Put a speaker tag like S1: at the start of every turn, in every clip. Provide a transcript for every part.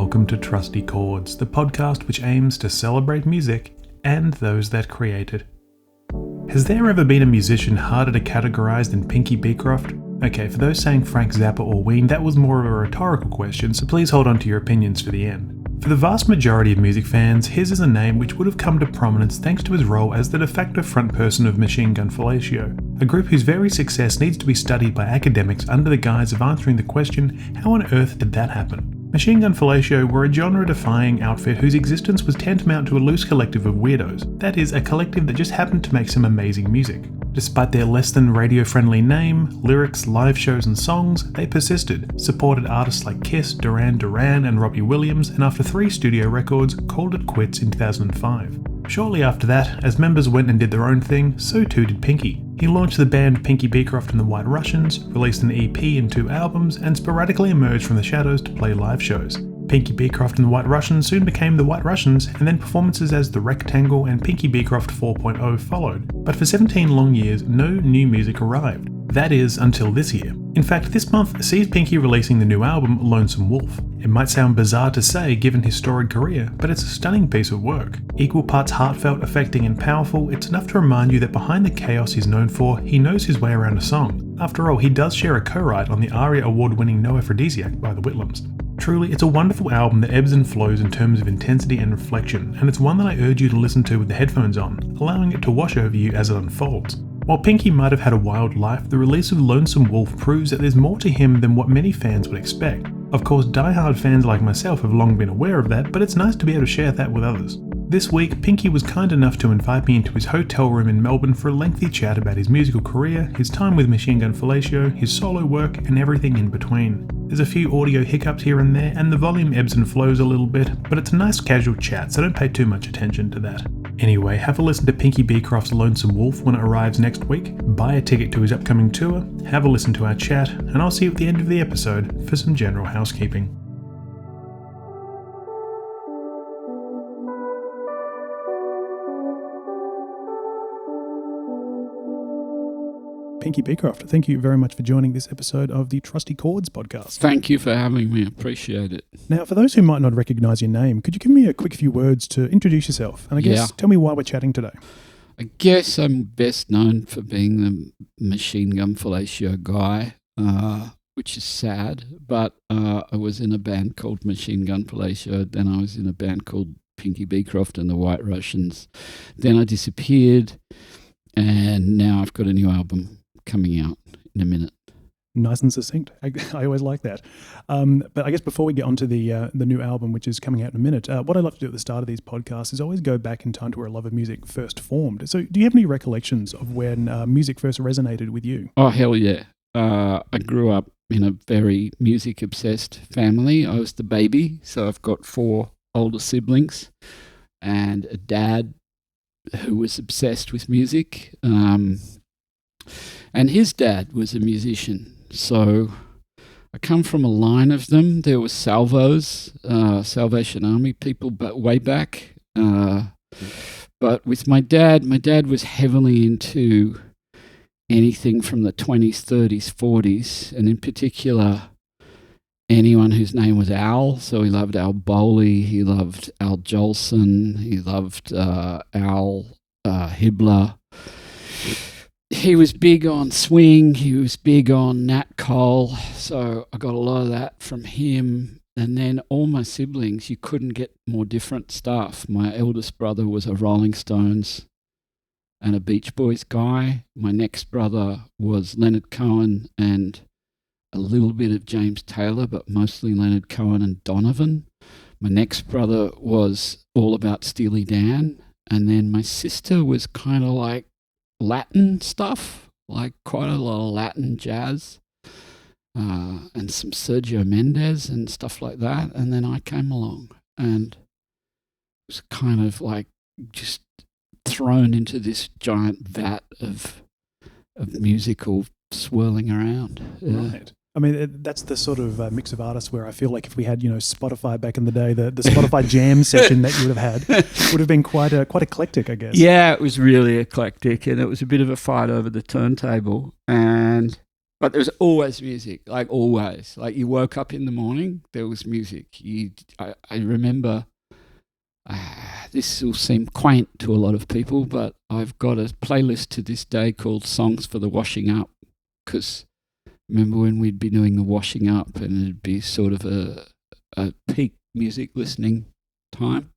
S1: welcome to Trusty Chords, the podcast which aims to celebrate music and those that create it. Has there ever been a musician harder to categorise than Pinky Beecroft? Okay, for those saying Frank Zappa or Ween, that was more of a rhetorical question, so please hold on to your opinions for the end. For the vast majority of music fans, his is a name which would have come to prominence thanks to his role as the de facto frontperson of Machine Gun Fellatio, a group whose very success needs to be studied by academics under the guise of answering the question, how on earth did that happen? Machine Gun Fellatio were a genre-defying outfit whose existence was tantamount to a loose collective of weirdos, that is, a collective that just happened to make some amazing music. Despite their less than radio-friendly name, lyrics, live shows and songs, they persisted, supported artists like Kiss, Duran Duran and Robbie Williams, and after 3 studio records, called it quits in 2005. Shortly after that, as members went and did their own thing, so too did Pinky. He launched the band Pinky Beecroft and the White Russians, released an EP and 2 albums, and sporadically emerged from the shadows to play live shows. Pinky Beecroft and the White Russians soon became the White Russians, and then performances as the Rectangle and Pinky Beecroft 4.0 followed. But for 17 long years, no new music arrived. That is, until this year. In fact, this month sees Pinky releasing the new album, Lonesome Wolf. It might sound bizarre to say given his storied career, but it's a stunning piece of work. Equal parts heartfelt, affecting and powerful, it's enough to remind you that behind the chaos he's known for, he knows his way around a song. After all, he does share a co-write on the ARIA award-winning No Aphrodisiac by the Whitlams. Truly, it's a wonderful album that ebbs and flows in terms of intensity and reflection, and it's one that I urge you to listen to with the headphones on, allowing it to wash over you as it unfolds. While Pinky might have had a wild life, the release of Lonesome Wolf proves that there's more to him than what many fans would expect. Of course, die-hard fans like myself have long been aware of that, but it's nice to be able to share that with others. This week, Pinky was kind enough to invite me into his hotel room in Melbourne for a lengthy chat about his musical career, his time with Machine Gun Fellatio, his solo work, and everything in between. There's a few audio hiccups here and there, and the volume ebbs and flows a little bit, but it's a nice casual chat, so don't pay too much attention to that. Anyway, have a listen to Pinky Beecroft's Lonesome Wolf when it arrives next week, buy a ticket to his upcoming tour, have a listen to our chat, and I'll see you at the end of the episode for some general housekeeping. Pinky Beecroft, thank you very much for joining this episode of the Trusty Chords podcast.
S2: Thank you for having me. I appreciate it.
S1: Now, for those who might not recognise your name, could you give me a quick few words to introduce yourself? And I guess tell me why we're chatting today.
S2: I guess I'm best known for being the Machine Gun Fellatio guy, which is sad, but I was in a band called Machine Gun Fellatio, then I was in a band called Pinky Beecroft and the White Russians. Then I disappeared, and now I've got a new album coming out in a minute.
S1: Nice and succinct. I always like that. But I guess before we get onto the new album, which is coming out in a minute, what I love to do at the start of these podcasts is always go back in time to where a love of music first formed. So do you have any recollections of when music first resonated with you?
S2: Oh, hell yeah. I grew up in a very music-obsessed family. I was the baby, so I've got 4 older siblings and a dad who was obsessed with music. And his dad was a musician. So I come from a line of them. There was Salvos, Salvation Army people, but way back. But with my dad was heavily into anything from the 20s, 30s, 40s, and in particular, anyone whose name was Al. So he loved Al Bowley, he loved Al Jolson, he loved Al Hibbler. He was big on swing, he was big on Nat Cole, so I got a lot of that from him. And then all my siblings, you couldn't get more different stuff. My eldest brother was a Rolling Stones and a Beach Boys guy. My next brother was Leonard Cohen and a little bit of James Taylor, but mostly Leonard Cohen and Donovan. My next brother was all about Steely Dan. And then my sister was kind of like Latin stuff, like quite a lot of Latin jazz and some Sergio Mendes and stuff like that. And then I came along and was kind of like just thrown into this giant vat of musical swirling around.
S1: Right. I mean, that's the sort of mix of artists where I feel like if we had, Spotify back in the day, the Spotify jam session that you would have had would have been quite eclectic, I guess.
S2: Yeah, it was really eclectic, and it was a bit of a fight over the turntable. And But there was always music, like always. Like you woke up in the morning, there was music. I remember, this will seem quaint to a lot of people, but I've got a playlist to this day called Songs for the Washing Up, because remember when we'd be doing the washing up and it'd be sort of a peak music listening time.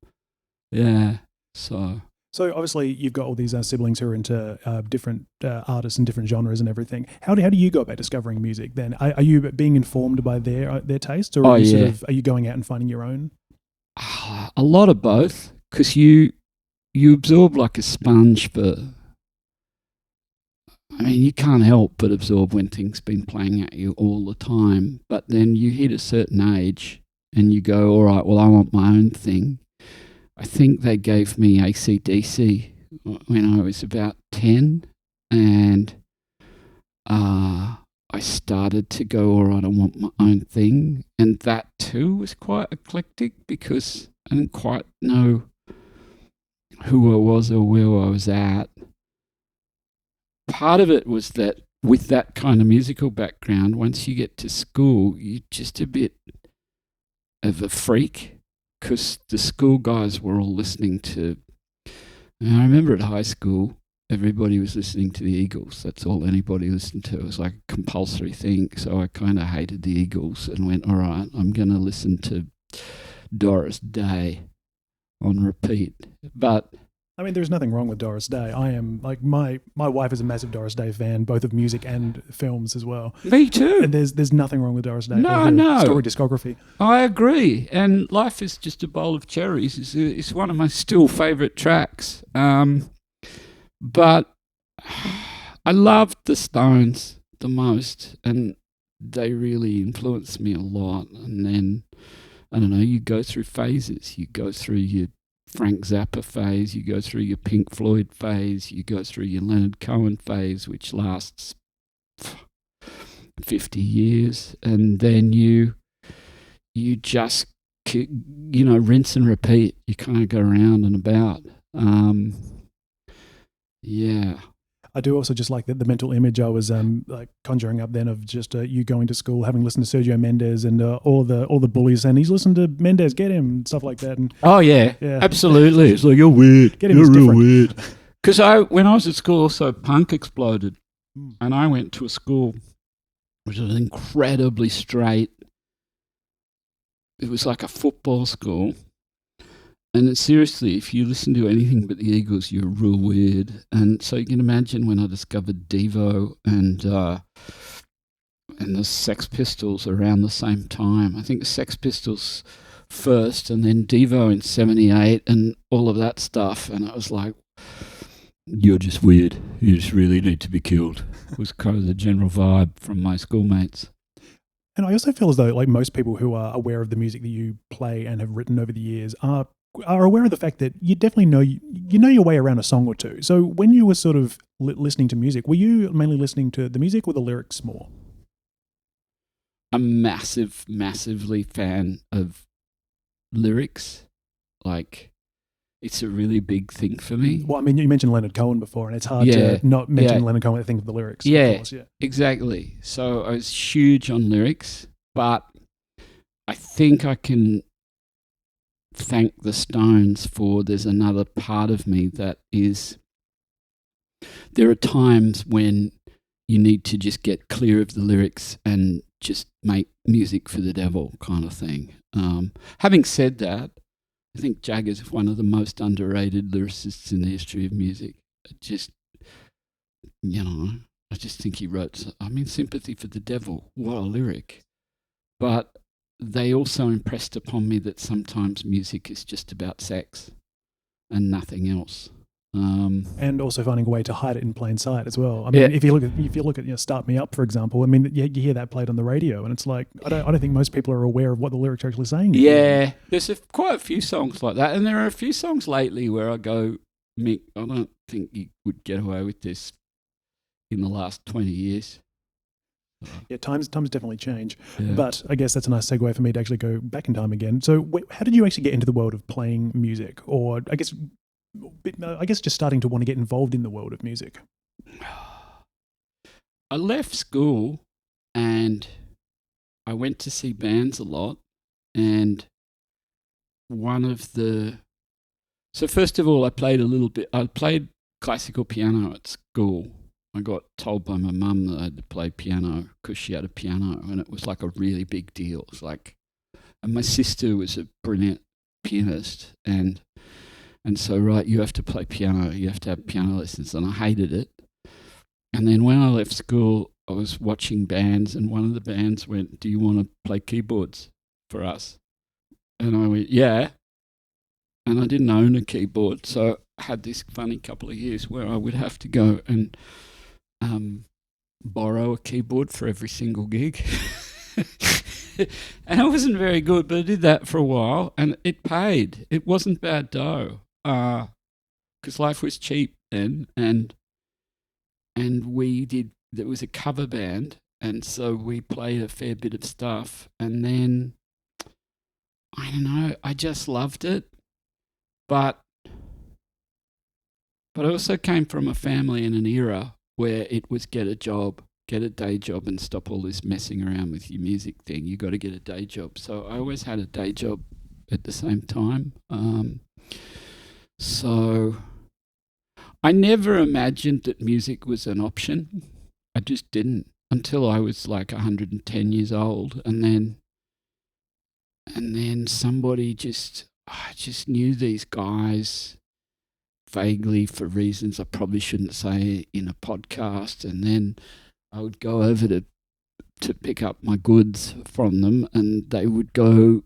S2: Yeah, so
S1: obviously you've got all these siblings who are into different artists and different genres and everything. How do you go about discovering music then? Are you being informed by their tastes, or are you going out and finding your own?
S2: A lot of both, because you absorb like a sponge for. I mean, you can't help but absorb when things been playing at you all the time. But then you hit a certain age and you go, all right, well, I want my own thing. I think they gave me AC/DC when I was about 10, and I started to go, all right, I want my own thing. And that too was quite eclectic, because I didn't quite know who I was or where I was at. Part of it was that with that kind of musical background, once you get to school, you're just a bit of a freak, because the school guys were all listening to. And I remember at high school, everybody was listening to the Eagles. That's all anybody listened to. It was like a compulsory thing. So I kind of hated the Eagles and went, all right, I'm going to listen to Doris Day on repeat. But
S1: I mean, there's nothing wrong with Doris Day. I am, like, my wife is a massive Doris Day fan, both of music and films as well.
S2: Me too.
S1: And there's nothing wrong with Doris Day.
S2: No.
S1: Story discography.
S2: I agree. And Life is Just a Bowl of Cherries is one of my still favourite tracks. But I loved the Stones the most, and they really influenced me a lot. And then, I don't know, you go through phases. You go through your Frank Zappa phase, you go through your Pink Floyd phase, you go through your Leonard Cohen phase, which lasts 50 years, and then you just, rinse and repeat. You kind of go around and about. Yeah.
S1: I do also just like the mental image I was like conjuring up then of just you going to school, having listened to Sergio Mendes and all the bullies, and he's listened to Mendes, get him, and stuff like that. And
S2: oh yeah, absolutely. It's like, you're weird.
S1: Get him,
S2: you're real
S1: different.
S2: weird. Because when I was at school, also punk exploded, and I went to a school which was incredibly straight. It was like a football school. And seriously, if you listen to anything but the Eagles, you're real weird. And so you can imagine when I discovered Devo and the Sex Pistols around the same time. I think the Sex Pistols first, and then Devo in '78, and all of that stuff. And I was like, you're just weird. You just really need to be killed. It was kind of the general vibe from my schoolmates.
S1: And I also feel as though, like, most people who are aware of the music that you play and have written over the years are aware of the fact that you definitely know you know your way around a song or two. So when you were sort of listening to music, were you mainly listening to the music or the lyrics more?
S2: I'm massively fan of lyrics. Like, it's a really big thing for me.
S1: Well, I mean, you mentioned Leonard Cohen before, and it's hard to not mention Leonard Cohen and think of the lyrics.
S2: Yeah,
S1: of course,
S2: exactly. So I was huge on lyrics, but I think I can thank the Stones for there's another part of me that is, there are times when you need to just get clear of the lyrics and just make music for the devil kind of thing. Having said that, I think Jagger's one of the most underrated lyricists in the history of music. I just think he wrote, Sympathy for the Devil, what a lyric. But they also impressed upon me that sometimes music is just about sex and nothing else.
S1: And also finding a way to hide it in plain sight as well. I mean, if you look at Start Me Up, for example, I mean, you hear that played on the radio, and it's like I don't think most people are aware of what the lyrics are actually saying.
S2: Yeah, there's quite a few songs like that, and there are a few songs lately where I go, Mick, I don't think you would get away with this in the last 20 years.
S1: Yeah, times definitely change, but I guess that's a nice segue for me to actually go back in time again. So, how did you actually get into the world of playing music, or I guess just starting to want to get involved in the world of music?
S2: I left school and I went to see bands a lot, and so first of all, I played classical piano at school. I got told by my mum that I had to play piano because she had a piano, and it was like a really big deal. It was like, and my sister was a brilliant pianist, and so, right, you have to play piano, you have to have piano lessons, and I hated it. And then when I left school, I was watching bands, and one of the bands went, "Do you want to play keyboards for us?" And I went, "Yeah." And I didn't own a keyboard, so I had this funny couple of years where I would have to go and borrow a keyboard for every single gig. And I wasn't very good, but I did that for a while, and it paid. It wasn't bad dough, because life was cheap then, and there was a cover band, and so we played a fair bit of stuff, and then, I don't know, I just loved it, but I also came from a family in an era where it was get a day job and stop all this messing around with your music thing. You got to get a day job. So I always had a day job at the same time. So I never imagined that music was an option. I just didn't until I was like 110 years old. And then somebody I just knew these guys vaguely for reasons I probably shouldn't say in a podcast, and then I would go over to pick up my goods from them, and they would go,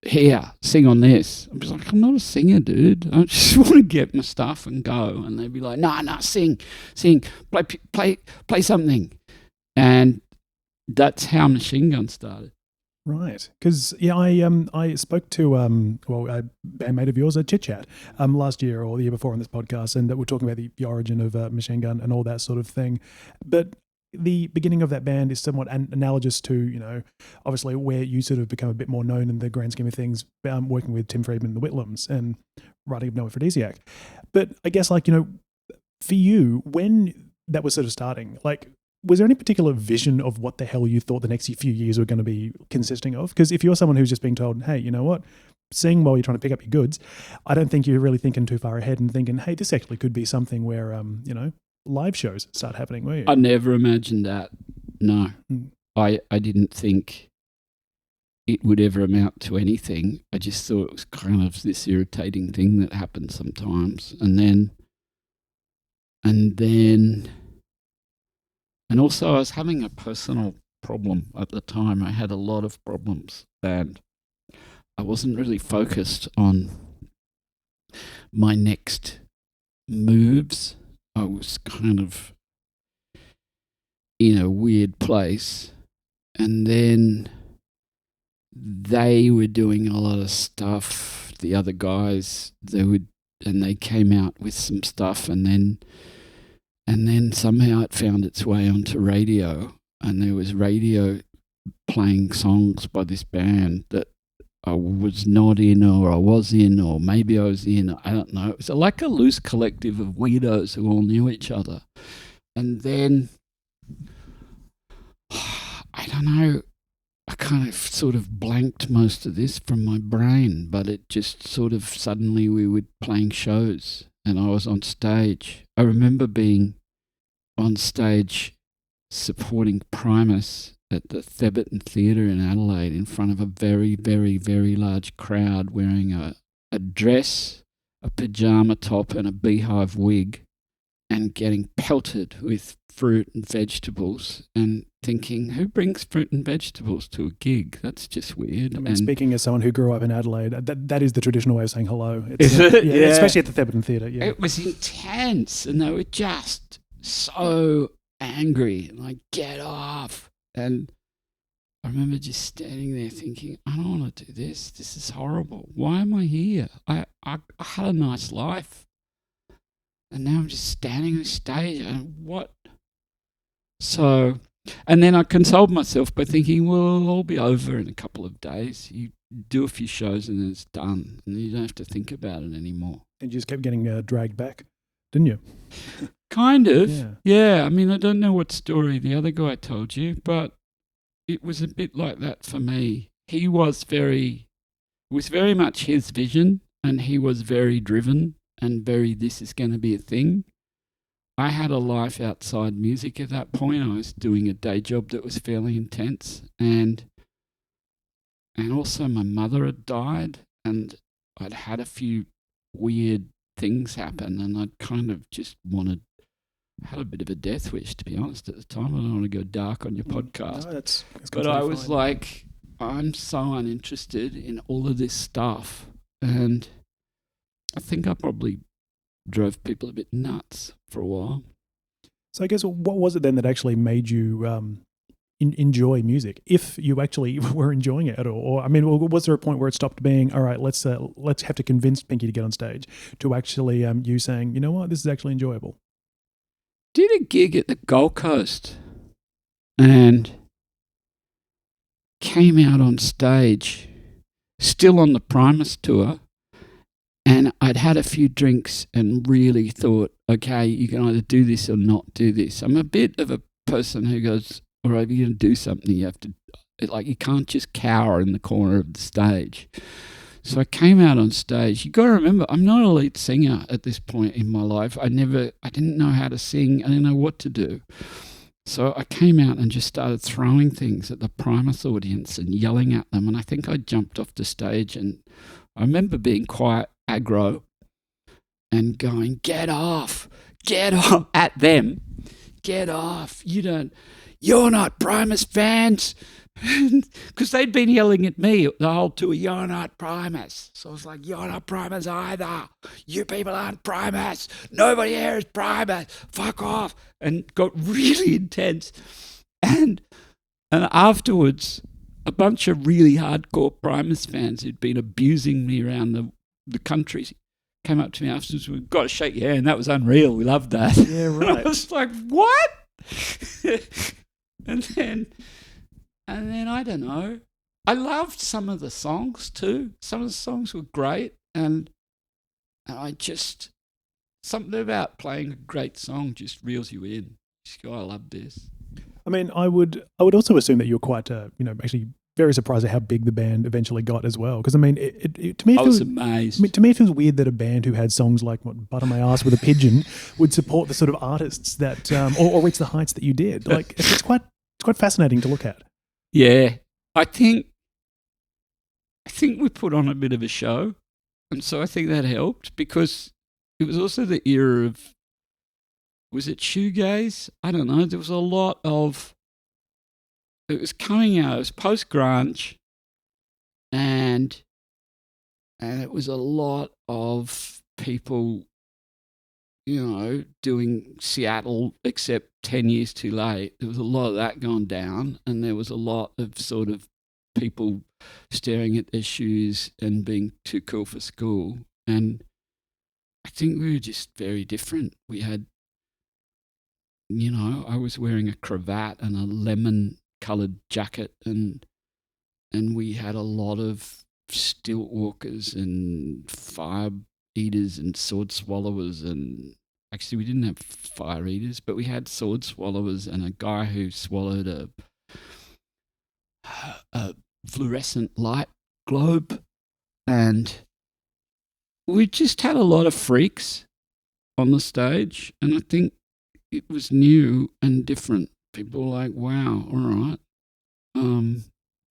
S2: "Here, sing on this." I was like, "I'm not a singer, dude. I just want to get my stuff and go." And they'd be like, "No, sing, play something." And that's how Machine Gun started.
S1: Right, because I spoke to a bandmate of yours at Chit Chat last year or the year before on this podcast, and that we're talking about the origin of Machine Gun and all that sort of thing. But the beginning of that band is somewhat analogous to, obviously where you sort of become a bit more known in the grand scheme of things, working with Tim Friedman and the Whitlams and writing of No Aphrodisiac. But I guess, for you, when that was sort of starting, was there any particular vision of what the hell you thought the next few years were going to be consisting of? Because if you're someone who's just being told, "Hey, you know what? Sing while you're trying to pick up your goods," I don't think you're really thinking too far ahead and thinking, "Hey, this actually could be something where, live shows start happening," were you?
S2: I never imagined that. No. I didn't think it would ever amount to anything. I just thought it was kind of this irritating thing that happened sometimes. And also I was having a personal problem at the time. I had a lot of problems, and I wasn't really focused on my next moves. I was kind of in a weird place, and then they were doing a lot of stuff. The other guys, they came out with some stuff, and then somehow it found its way onto radio, and there was radio playing songs by this band that I was not in, or I was in, or maybe I was in, I don't know. It was like a loose collective of weirdos who all knew each other. And then, I don't know, I kind of sort of blanked most of this from my brain, but it just sort of suddenly we were playing shows and I was on stage. I remember being on stage supporting Primus at the Theberton Theatre in Adelaide in front of a very, very, very large crowd wearing a dress, a pyjama top and a beehive wig, and getting pelted with fruit and vegetables, and thinking, who brings fruit and vegetables to a gig? That's just weird.
S1: I mean, speaking as someone who grew up in Adelaide, that is the traditional way of saying hello.
S2: Is it?
S1: Yeah, especially at the Theberton Theatre. Yeah.
S2: It was intense, and they were just so angry, like, get off. And I remember just standing there thinking, I don't want to do this. This is horrible. Why am I here? I had a nice life. And now I'm just standing on stage, and what? So, and then I consoled myself by thinking, well, it'll all be over in a couple of days. You do a few shows and then it's done, and you don't have to think about it anymore.
S1: And you just kept getting dragged back, didn't you?
S2: Kind of. Yeah. I mean, I don't know what story the other guy told you, but it was a bit like that for me. It was very much his vision, and he was very driven and very, this is going to be a thing. I had a life outside music at that point. I was doing a day job that was fairly intense, and also my mother had died, and I'd had a few weird things happen, and I'd kind of just had a bit of a death wish, to be honest, at the time. I don't want to go dark on your podcast.
S1: No, that's
S2: but I was fine. Like, I'm so uninterested in all of this stuff, and I think I probably drove people a bit nuts for a while.
S1: So I guess what was it then that actually made you enjoy music, if you actually were enjoying it at all? Or I mean, was there a point where it stopped being, all right, let's have to convince Pinky to get on stage, to actually you saying, you know what, this is actually enjoyable?
S2: Did a gig at the Gold Coast and came out on stage, still on the Primus tour, and I'd had a few drinks and really thought, okay, you can either do this or not do this. I'm a bit of a person who goes, all right, if you're going to do something, you have to, like, you can't just cower in the corner of the stage. So I came out on stage. You got to remember, I'm not a lead singer at this point in my life. I didn't know how to sing. I didn't know what to do. So I came out and just started throwing things at the Primus audience and yelling at them. And I think I jumped off the stage, and I remember being quite aggro and going, get off at them. Get off. You're not Primus fans. Because they'd been yelling at me the whole tour, you're not Primus. So I was like, you're not Primus either. You people aren't Primus. Nobody here is Primus. Fuck off. And got really intense. And afterwards, a bunch of really hardcore Primus fans who'd been abusing me around the country came up to me afterwards, we've got to shake your hand. That was unreal. We loved that.
S1: Yeah, right.
S2: I was like, what? And then I don't know. I loved some of the songs too. Some of the songs were great, and I just, something about playing a great song just reels you in. Just go, I love this.
S1: I mean, I would also assume that you're quite, actually very surprised at how big the band eventually got as well. Because I mean, to me,
S2: I was amazed.
S1: I mean, to me, it feels weird that a band who had songs like "Butter My Ass with a Pigeon" would support the sort of artists that, or reach the heights that you did. Like, it's quite fascinating to look at.
S2: Yeah, I think we put on a bit of a show, and so I think that helped, because it was also the era of, was it shoegaze? I don't know. There was a lot of, it was coming out, it was post-grunge, and it was a lot of people, doing Seattle, except 10 years too late. There was a lot of that going down, and there was a lot of sort of people staring at their shoes and being too cool for school. And I think we were just very different. We had, I was wearing a cravat and a lemon-coloured jacket, and we had a lot of stilt walkers and fire eaters and sword swallowers, and actually we didn't have fire eaters, but we had sword swallowers and a guy who swallowed a fluorescent light globe, and we just had a lot of freaks on the stage, and I think it was new and different. People were like, wow, all right,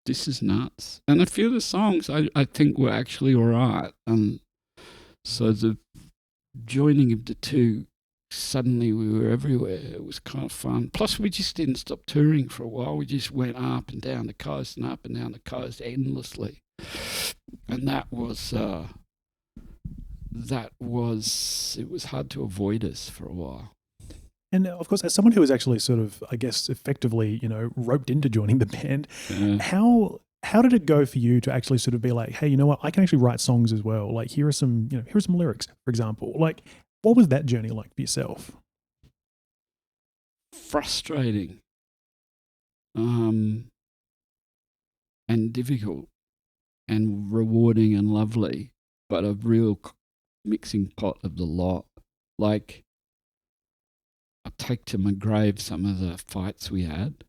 S2: this is nuts. And a few of the songs I think were actually all right. So the joining of the two, suddenly we were everywhere. It was kind of fun. Plus, we just didn't stop touring for a while. We just went up and down the coast and up and down the coast endlessly. And it was hard to avoid us for a while.
S1: And of course, as someone who was actually sort of, I guess, effectively, roped into joining the band, how did it go for you to actually sort of be like, hey, you know what, I can actually write songs as well. Like, here are some lyrics, for example. Like, what was that journey like for yourself?
S2: Frustrating, and difficult, and rewarding and lovely, but a real mixing pot of the lot. Like, I take to my grave some of the fights we had,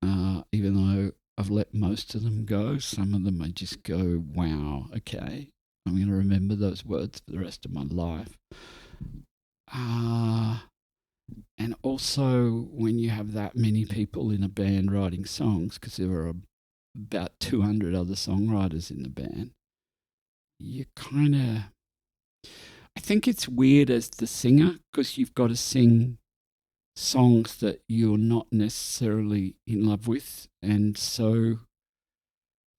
S2: even though I've let most of them go. Some of them I just go, wow, okay, I'm going to remember those words for the rest of my life. And also when you have that many people in a band writing songs, because there were about 200 other songwriters in the band, you kind of, I think it's weird as the singer, because you've got to sing songs that you're not necessarily in love with. And so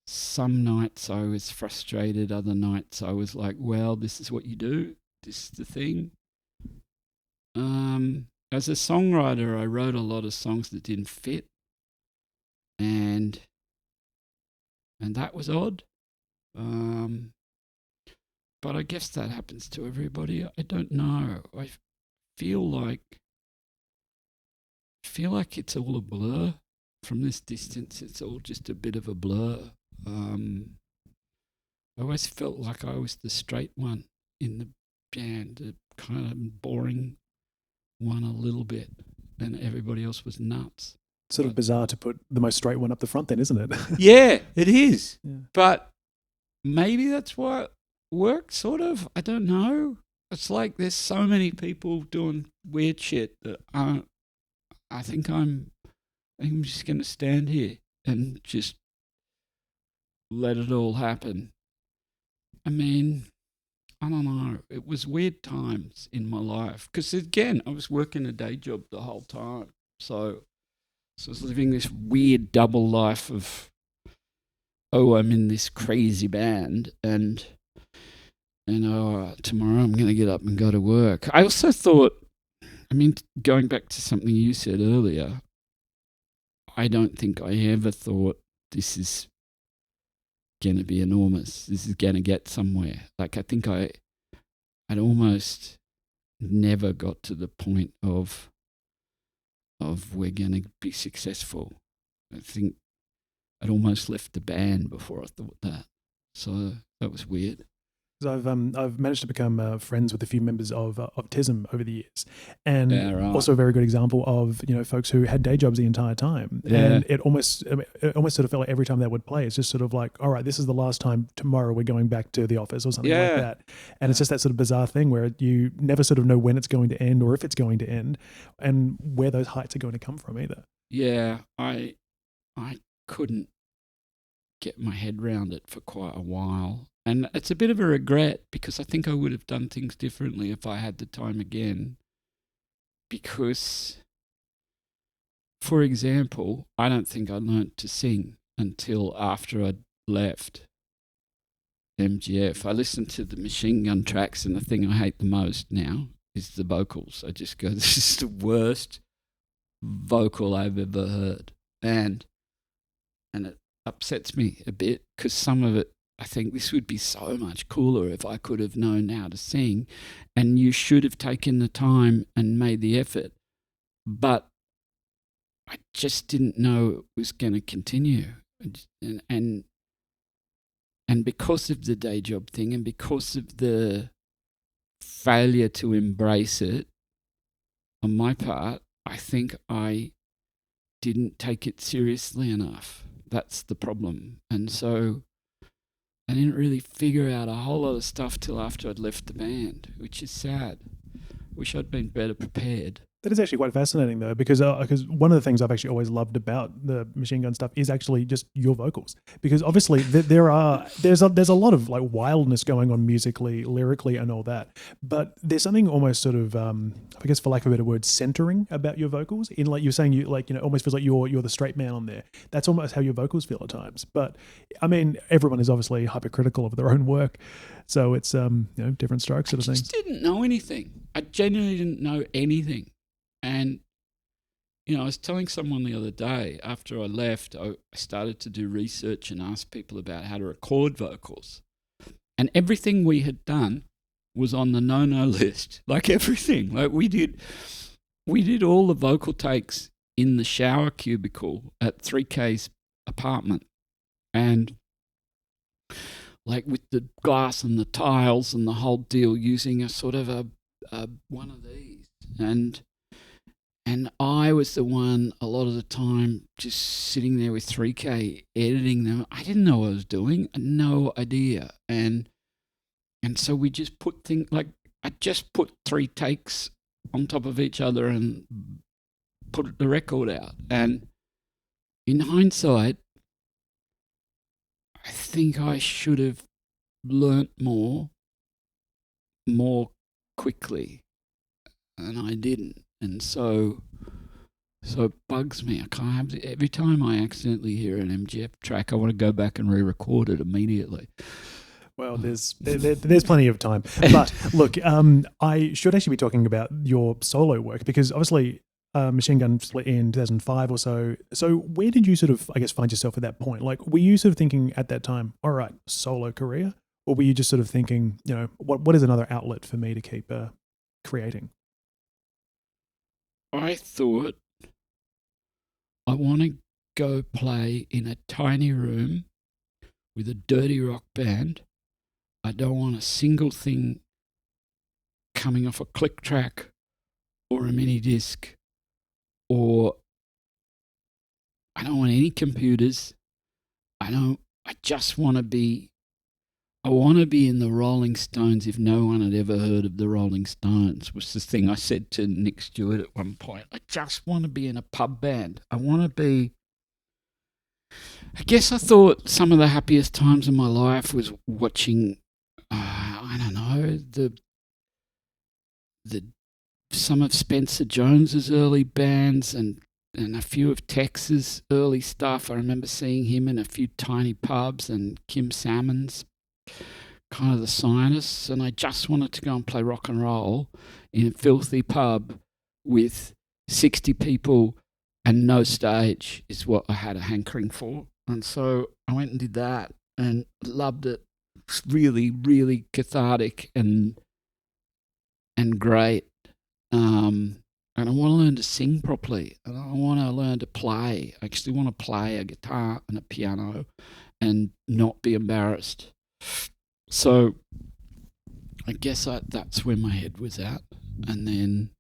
S2: some nights I was frustrated, other nights I was like, well, this is what you do, this is the thing. As a songwriter, I wrote a lot of songs that didn't fit, and that was odd. But I guess that happens to everybody. I don't know. I feel like it's all a blur. From this distance, it's all just a bit of a blur. I always felt like I was the straight one in the band, the kind of boring one a little bit, and everybody else was nuts.
S1: Sort of bizarre to put the most straight one up the front then, isn't it?
S2: Yeah, it is.
S1: Yeah.
S2: But maybe that's why it works, sort of. I don't know. It's like there's so many people doing weird shit that I think I'm just going to stand here and just let it all happen. I mean, I don't know. It was weird times in my life because, again, I was working a day job the whole time. So I was living this weird double life of, I'm in this crazy band and tomorrow I'm going to get up and go to work. I also thought, going back to something you said earlier, I don't think I ever thought this is going to be enormous. This is going to get somewhere. Like, I think I'd almost never got to the point of we're going to be successful. I think I'd almost left the band before I thought that. So that was weird.
S1: I've managed to become friends with a few members of TISM over the years, and also a very good example of folks who had day jobs the entire time. Yeah. And it almost sort of felt like every time they would play, it's just sort of like, all right, this is the last time. Tomorrow we're going back to the office or something like that. And it's just that sort of bizarre thing where you never sort of know when it's going to end or if it's going to end, and where those heights are going to come from either.
S2: Yeah, I couldn't get my head around it for quite a while. And it's a bit of a regret because I think I would have done things differently if I had the time again. Because, for example, I don't think I learnt to sing until after I'd left MGF. I listened to the Machine Gun tracks, and the thing I hate the most now is the vocals. I just go, this is the worst vocal I've ever heard. And it upsets me a bit because some of it, I think this would be so much cooler if I could have known how to sing, and you should have taken the time and made the effort. But I just didn't know it was going to continue. And because of the day job thing and because of the failure to embrace it on my part, I think I didn't take it seriously enough. That's the problem. And so I didn't really figure out a whole lot of stuff till after I'd left the band, which is sad. Wish I'd been better prepared.
S1: That is actually quite fascinating, though, because one of the things I've actually always loved about the Machine Gun stuff is actually just your vocals. Because obviously there's a lot of like wildness going on musically, lyrically, and all that. But there's something almost sort of, I guess, for lack of a better word, centering about your vocals. In like you're saying, almost feels like you're the straight man on there. That's almost how your vocals feel at times. But I mean, everyone is obviously hypercritical of their own work, so it's different strokes sort of thing.
S2: I just didn't know anything. I genuinely didn't know anything. And, I was telling someone the other day, after I left, I started to do research and ask people about how to record vocals. And everything we had done was on the no-no list. Like everything. Like we did all the vocal takes in the shower cubicle at 3K's apartment. And like with the glass and the tiles and the whole deal, using a sort of a one of these. And And I was the one a lot of the time just sitting there with 3K editing them. I didn't know what I was doing. I had no idea. And so we just put things like, I just put 3 takes on top of each other and put the record out. And in hindsight, I think I should have learnt more quickly, and I didn't. And so it bugs me. I can't have every time I accidentally hear an MGF track, I want to go back and re-record it immediately.
S1: Well, there's plenty of time. But look, I should actually be talking about your solo work, because obviously Machine Gun split in 2005 or so. So where did you sort of, I guess, find yourself at that point? Like, were you sort of thinking at that time, all right, solo career? Or were you just sort of thinking, you know, what is another outlet for me to keep creating?
S2: I thought, I want to go play in a tiny room with a dirty rock band. I don't want a single thing coming off a click track or a mini disc, or I don't want any computers. I just want to be, I want to be in the Rolling Stones if no one had ever heard of the Rolling Stones, was the thing I said to Nick Stewart at one point. I just want to be in a pub band. I want to be, I guess I thought some of the happiest times in my life was watching, I don't know, some of Spencer Jones's early bands and a few of Tex's early stuff. I remember seeing him in a few tiny pubs, and Kim Salmon's kind of the scientists, and I just wanted to go and play rock and roll in a filthy pub with 60 people and no stage is what I had a hankering for. And so I went and did that and loved it. It's really, really cathartic and great. And I want to learn to sing properly, and I want to learn to play. I actually want to play a guitar and a piano and not be embarrassed. So I guess that's where my head was at. And then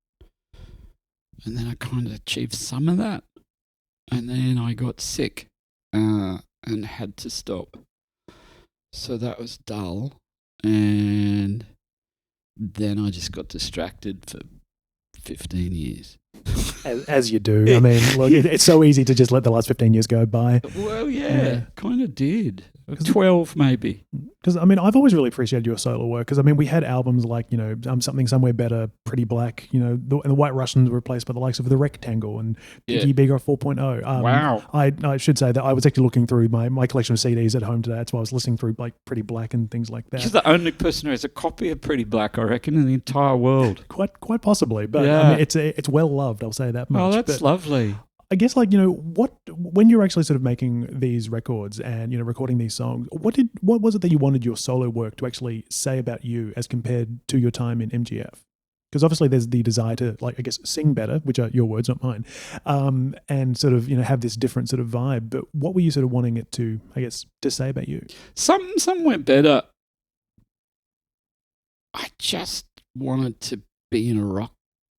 S2: I kind of achieved some of that. And then I got sick and had to stop. So that was dull. And then I just got distracted for 15 years.
S1: As you do. I mean, look, it's so easy to just let the last 15 years go by.
S2: Well, yeah. Kind of did. 12 maybe.
S1: Because, I mean, I've always really appreciated your solo work, because, I mean, we had albums like, you know, Something Somewhere Better, Pretty Black, you know, and the White Russians were replaced by the likes of The Rectangle and Pinky Beecroft 4.0.
S2: Wow.
S1: I should say that I was actually looking through my collection of CDs at home today. That's why I was listening through like Pretty Black and things like that.
S2: You're the only person who has a copy of Pretty Black, I reckon, in the entire world.
S1: Quite possibly. But I mean, it's well loved, I'll say that much.
S2: Oh, that's lovely.
S1: I guess, like, you know, when you're actually sort of making these records and, you know, recording these songs, what was it that you wanted your solo work to actually say about you as compared to your time in MGF? Because obviously there's the desire to, like, I guess, sing better, which are your words, not mine, and sort of, you know, have this different sort of vibe. But what were you sort of wanting it to, I guess, to say about you?
S2: Somewhere better. I just wanted to be in a rock.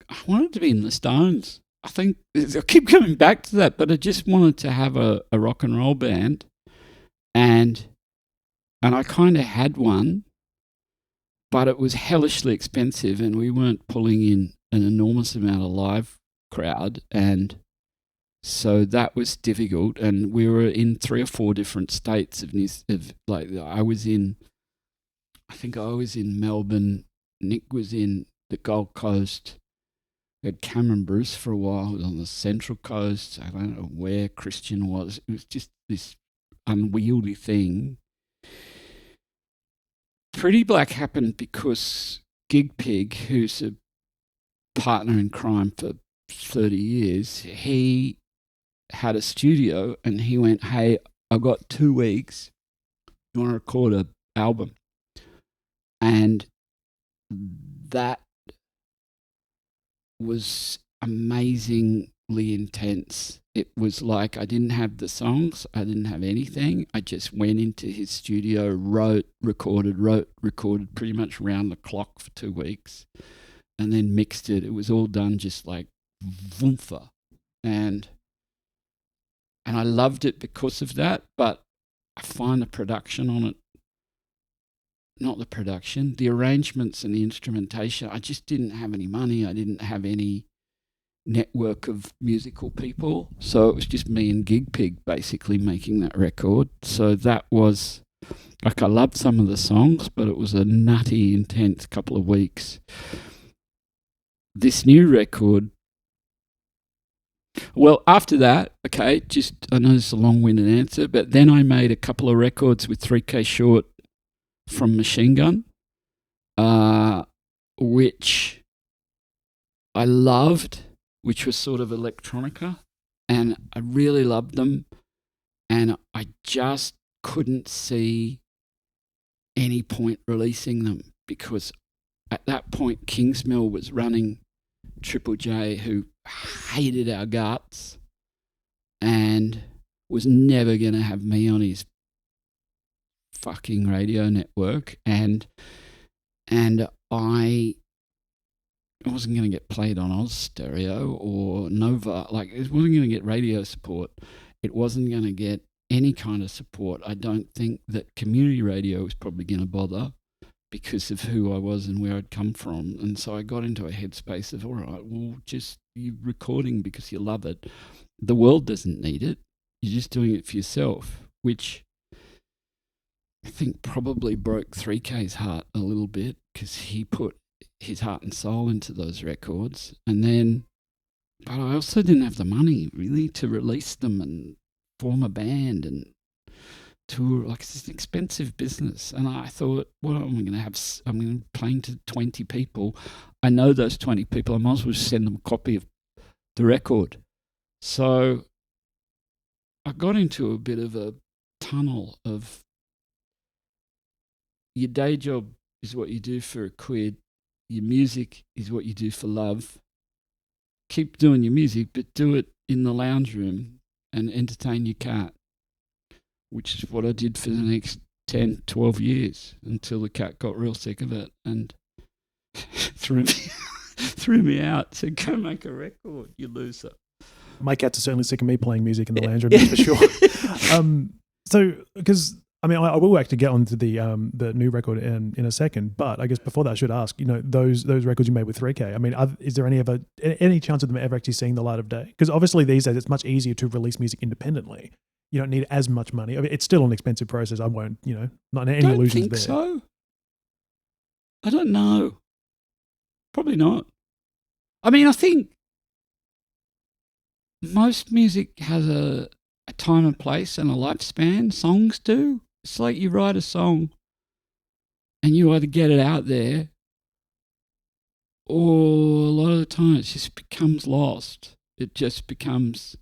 S2: I wanted to be in the Stones. I think I keep coming back to that, but I just wanted to have a rock and roll band, and I kind of had one, but it was hellishly expensive, and we weren't pulling in an enormous amount of live crowd, and so that was difficult. And we were in 3 or 4 different states I was in Melbourne, Nick was in the Gold Coast. We had Cameron Bruce for a while, who was on the Central Coast. I don't know where Christian was. It was just this unwieldy thing. Pretty Black happened because Gig Pig, who's a partner in crime for 30 years, he had a studio and he went, "Hey, I've got 2 weeks. You want to record an album?" And that was amazingly intense. It was like I didn't have the songs, I didn't have anything. I just went into his studio, wrote, recorded pretty much round the clock for 2 weeks, and then mixed it. It was all done just like voomfa. And I loved it because of that, but I find the production on it, not the production, the arrangements and the instrumentation, I just didn't have any money. I didn't have any network of musical people. So it was just me and Gig Pig basically making that record. So that was, like, I loved some of the songs, but it was a nutty, intense couple of weeks. This new record, well, after that, okay, I know it's a long-winded answer, but then I made a couple of records with 3K Short from Machine Gun, which I loved, which was sort of electronica, and I really loved them, and I just couldn't see any point releasing them because at that point Kingsmill was running Triple J, who hated our guts and was never going to have me on his fucking radio network, and I wasn't going to get played on Oz Stereo or Nova. Like, it wasn't going to get radio support. It wasn't going to get any kind of support. I don't think that community radio was probably going to bother because of who I was and where I'd come from. And so I got into a headspace of, all right, well, just you're recording because you love it. The world doesn't need it. You're just doing it for yourself, which I think probably broke 3K's heart a little bit because he put his heart and soul into those records. And then, but I also didn't have the money really to release them and form a band and tour. Like, it's an expensive business. And I thought, what am I going to have? I'm going to be playing to 20 people. I know those 20 people. I might as well just send them a copy of the record. So I got into a bit of a tunnel of your day job is what you do for a quid. Your music is what you do for love. Keep doing your music, but do it in the lounge room and entertain your cat, which is what I did for the next 10, 12 years until the cat got real sick of it and threw me out. Said, go make a record, you loser.
S1: My cats are certainly sick of me playing music in the lounge room, that's for sure. So, because I mean, I will actually get onto the new record in a second, but I guess before that, I should ask, those records you made with 3K. I mean, is there any chance of them ever actually seeing the light of day? Because obviously these days it's much easier to release music independently. You don't need as much money. I mean, it's still an expensive process. I won't, not any illusions there.
S2: So. I don't know. Probably not. I mean, I think most music has a time and place and a lifespan. Songs do. It's like you write a song and you either get it out there or a lot of the time it just becomes lost. It just becomes...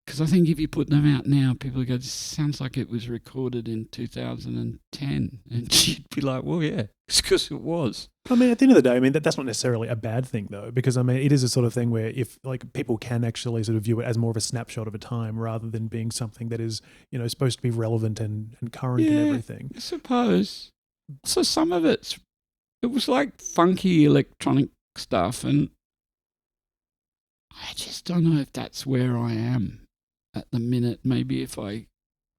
S2: Because I think if you put them out now, people go, this sounds like it was recorded in 2010. And you'd be like, well, yeah, it's because it was.
S1: I mean, at the end of the day, I mean, that's not necessarily a bad thing, though, because, I mean, it is a sort of thing where if, like, people can actually sort of view it as more of a snapshot of a time rather than being something that is, supposed to be relevant and current and everything.
S2: I suppose. So some of it was like funky electronic stuff, and I just don't know if that's where I am at the minute. Maybe if I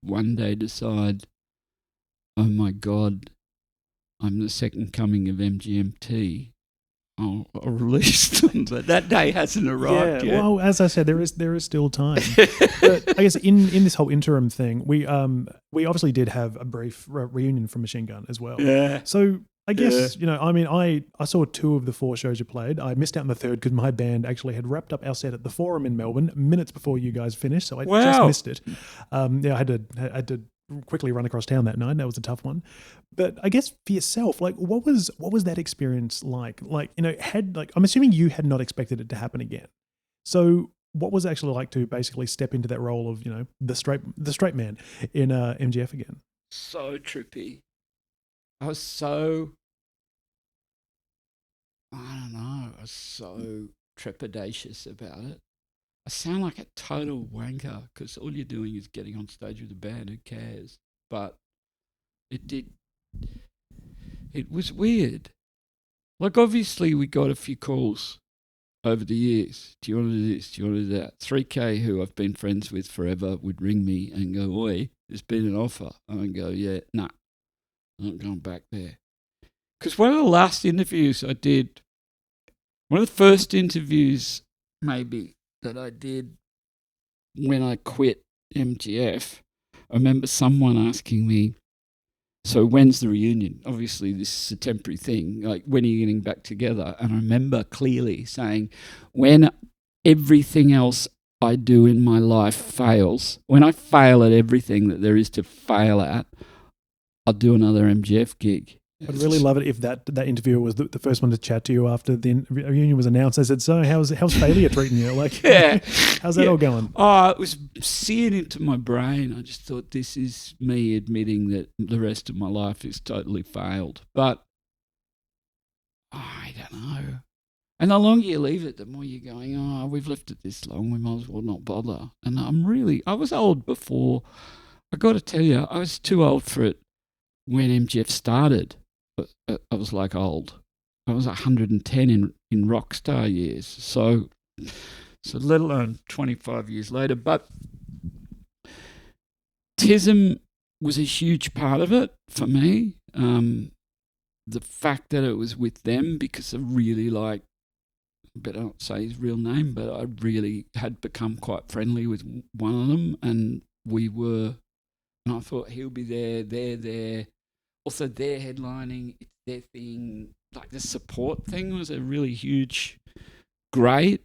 S2: one day decide, oh my God, I'm the second coming of MGMT, I'll release them. But that day hasn't arrived yet.
S1: Well, as I said, there is still time. But I guess in this whole interim thing, we obviously did have a brief reunion from Machine Gun as well.
S2: Yeah.
S1: So I guess, I mean, I saw 2 of the 4 shows you played. I missed out on the third because my band actually had wrapped up our set at the Forum in Melbourne minutes before you guys finished, so I just missed it. I had to quickly run across town that night. That was a tough one. But I guess for yourself, like, what was that experience like? Like, I'm assuming you had not expected it to happen again. So what was it actually like to basically step into that role of, the straight man in MGF again?
S2: So trippy. I was so trepidatious about it. I sound like a total wanker because all you're doing is getting on stage with a band. Who cares? But it was weird. Like, obviously we got a few calls over the years. Do you want to do this? Do you want to do that? 3K, who I've been friends with forever, would ring me and go, oi, there's been an offer. And I'd go, yeah, nah, I'm not going back there. Because one of the last interviews I did, one of the first interviews maybe that I did when I quit MGF, I remember someone asking me, so when's the reunion? Obviously, this is a temporary thing. Like, when are you getting back together? And I remember clearly saying, when everything else I do in my life fails, when I fail at everything that there is to fail at, I'll do another MGF gig.
S1: I'd really love it if that interviewer was the first one to chat to you after the reunion was announced. I said, so how's failure treating you? Like,
S2: yeah.
S1: How's that all going?
S2: Oh, it was seared into my brain. I just thought, this is me admitting that the rest of my life is totally failed. But I don't know. And the longer you leave it, the more you're going, oh, we've left it this long, we might as well not bother. And I was old before. I got to tell you, I was too old for it when MGF started. I was like old. I was 110 in rock star years. So let alone 25 years later. But TISM was a huge part of it for me. The fact that it was with them, because I really I better not say his real name, but I really had become quite friendly with one of them, and I thought he'll be there, they're there. Also, they're headlining, it's their thing. Like, the support thing was a really huge, great,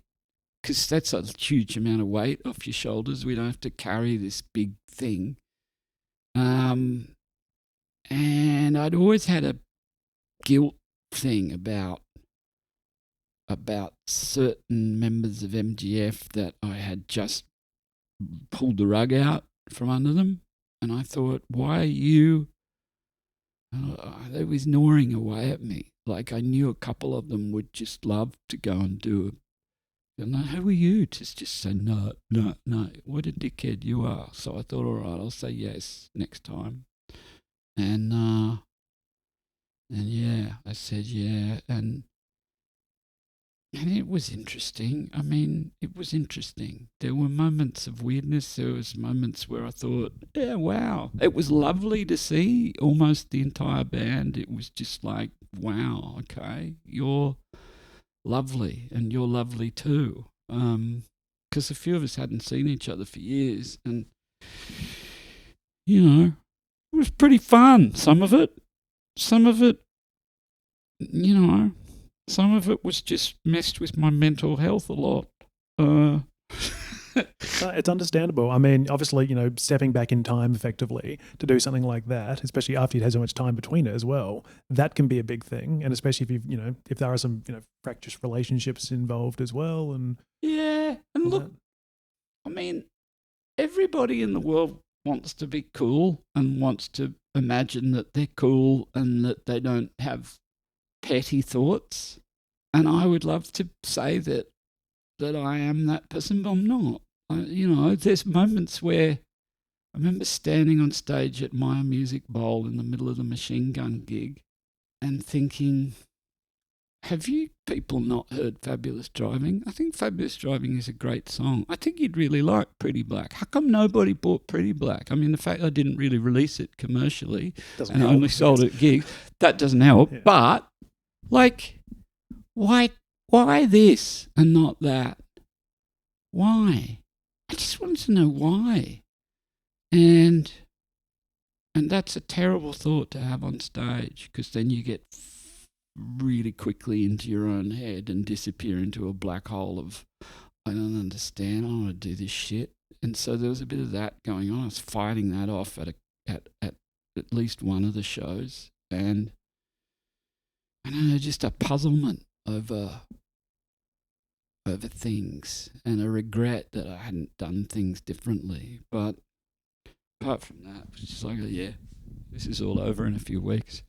S2: because that's a huge amount of weight off your shoulders. We don't have to carry this big thing. And I'd always had a guilt thing about certain members of MGF that I had just pulled the rug out from under them. And I thought, why are you... they was gnawing away at me. Like, I knew a couple of them would just love to go and do it. And who are you to just say no? What a dickhead you are. So I thought, all right, I'll say yes next time. And yeah, I said yeah, and it was interesting. I mean, it was interesting. There were moments of weirdness. There was moments where I thought, yeah, wow. It was lovely to see almost the entire band. It was just like, wow, okay, you're lovely and you're lovely too. Because a few of us hadn't seen each other for years, and, you know, it was pretty fun. Some of it, you know, some of it was just messed with my mental health a lot.
S1: It's understandable. I mean, obviously, you know, stepping back in time effectively to do something like that, especially after you'd had so much time between it as well, that can be a big thing. And especially if you've, you know, if there are some, you know, fractious relationships involved as well. And
S2: yeah, and look, I mean, everybody in the world wants to be cool and wants to imagine that they're cool and that they don't have petty thoughts. And I would love to say that I am that person, but I'm not. You know, there's moments where I remember standing on stage at Maya Music Bowl in the middle of the Machine Gun gig and thinking, have you people not heard Fabulous Driving? I think Fabulous Driving is a great song. I think you'd really like Pretty Black. How come nobody bought Pretty Black? I mean, the fact I didn't really release it commercially and I only sold it at gigs, that doesn't help. Yeah. But, like, why this and not that? Why? I just wanted to know why. And that's a terrible thought to have on stage, because then you get really quickly into your own head and disappear into a black hole of, I don't understand, I don't want to do this shit. And so there was a bit of that going on. I was fighting that off at least one of the shows. And I don't know, just a puzzlement over things and a regret that I hadn't done things differently. But apart from that, it was just like, yeah, this is all over in a few weeks.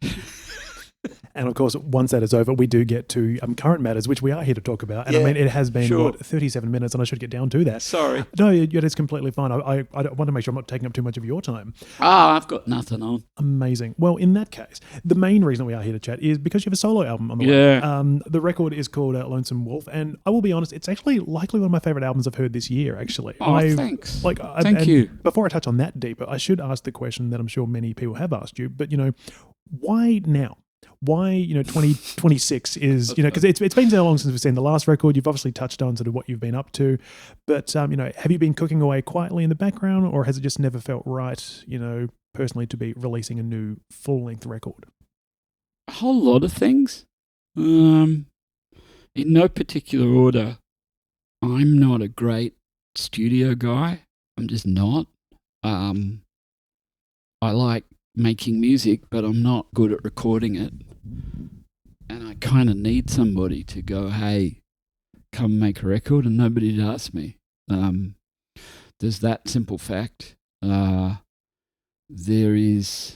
S1: And of course, once that is over, we do get to current matters, which we are here to talk about. And
S2: Yeah,
S1: I mean, it has been,
S2: sure.
S1: 37 minutes, and I should get down to that.
S2: Sorry.
S1: No, it is completely fine. I want to make sure I'm not taking up too much of your time.
S2: I've got nothing on.
S1: Amazing. Well, in that case, the main reason we are here to chat is because you have a solo album on the way.
S2: Yeah.
S1: The record is called Lonesome Wolf, and I will be honest, it's actually likely one of my favorite albums I've heard this year, actually.
S2: Thanks.
S1: Thank
S2: you.
S1: Before I touch on that deeper, I should ask the question that I'm sure many people have asked you, but, why now? Why 2026 is because it's been so long since we've seen the last record. You've obviously touched on sort of what you've been up to, but have you been cooking away quietly in the background, or has it just never felt right personally to be releasing a new full-length record?
S2: A whole lot of things. In no particular order. I'm not a great studio guy. I'm just not. I like making music, but I'm not good at recording it. And I kind of need somebody to go, hey, come make a record, and nobody to ask me. There's that simple fact. There is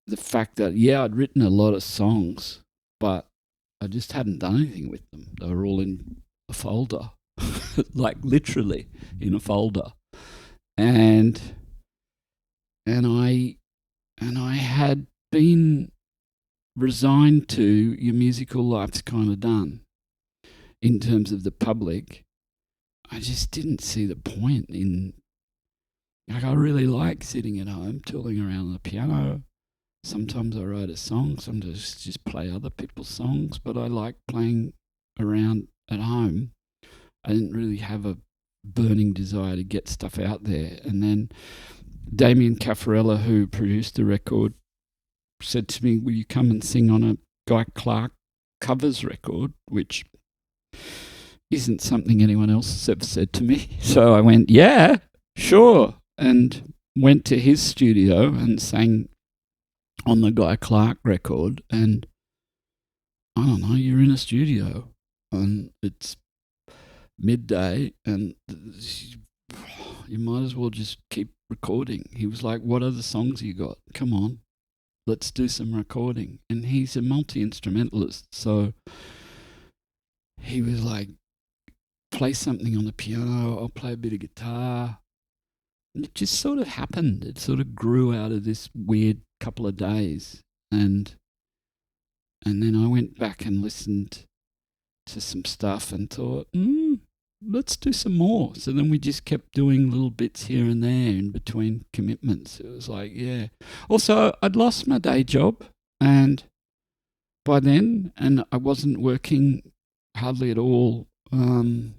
S2: the fact that, I'd written a lot of songs, but I just hadn't done anything with them. They were all in a folder, like literally in a folder. And I had been resigned to your musical life's kind of done in terms of the public. I just didn't see the point in, I really like sitting at home, tooling around on the piano. Sometimes I write a song, sometimes just play other people's songs, but I like playing around at home. I didn't really have a burning desire to get stuff out there. And then Damien Caffarella, who produced the record, said to me, will you come and sing on a Guy Clark covers record, which isn't something anyone else has ever said to me. So I went, yeah, sure, and went to his studio and sang on the Guy Clark record. And I don't know, you're in a studio and it's midday and you might as well just keep recording. He was like, what other songs you got? Come on, let's do some recording. And he's a multi-instrumentalist, so he was like, play something on the piano, I'll play a bit of guitar. And it just sort of happened. It sort of grew out of this weird couple of days. And then I went back and listened to some stuff and thought, let's do some more. So then we just kept doing little bits here and there in between commitments. It was like, yeah. Also, I'd lost my day job, and by then, and I wasn't working hardly at all. And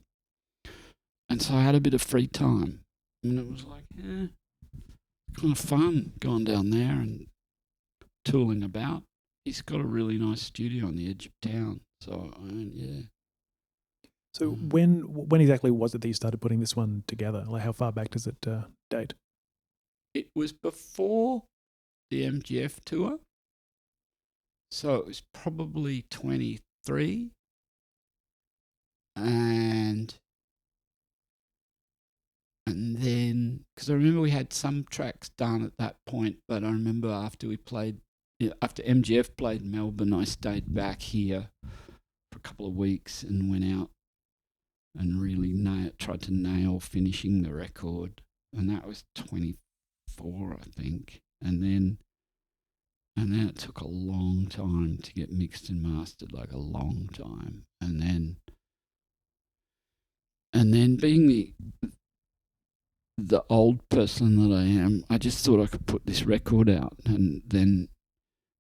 S2: so I had a bit of free time. And it was like, kind of fun going down there and tooling about. He's got a really nice studio on the edge of town. So, yeah.
S1: So when exactly was it that you started putting this one together? Like, how far back does it date?
S2: It was before the MGF tour. So it was probably 23. And then, because I remember we had some tracks done at that point, but I remember after MGF played Melbourne, I stayed back here for a couple of weeks and went out and really tried to nail finishing the record. And that was 24, I think. And then it took a long time to get mixed and mastered, like a long time. And then being the old person that I am, I just thought I could put this record out, and then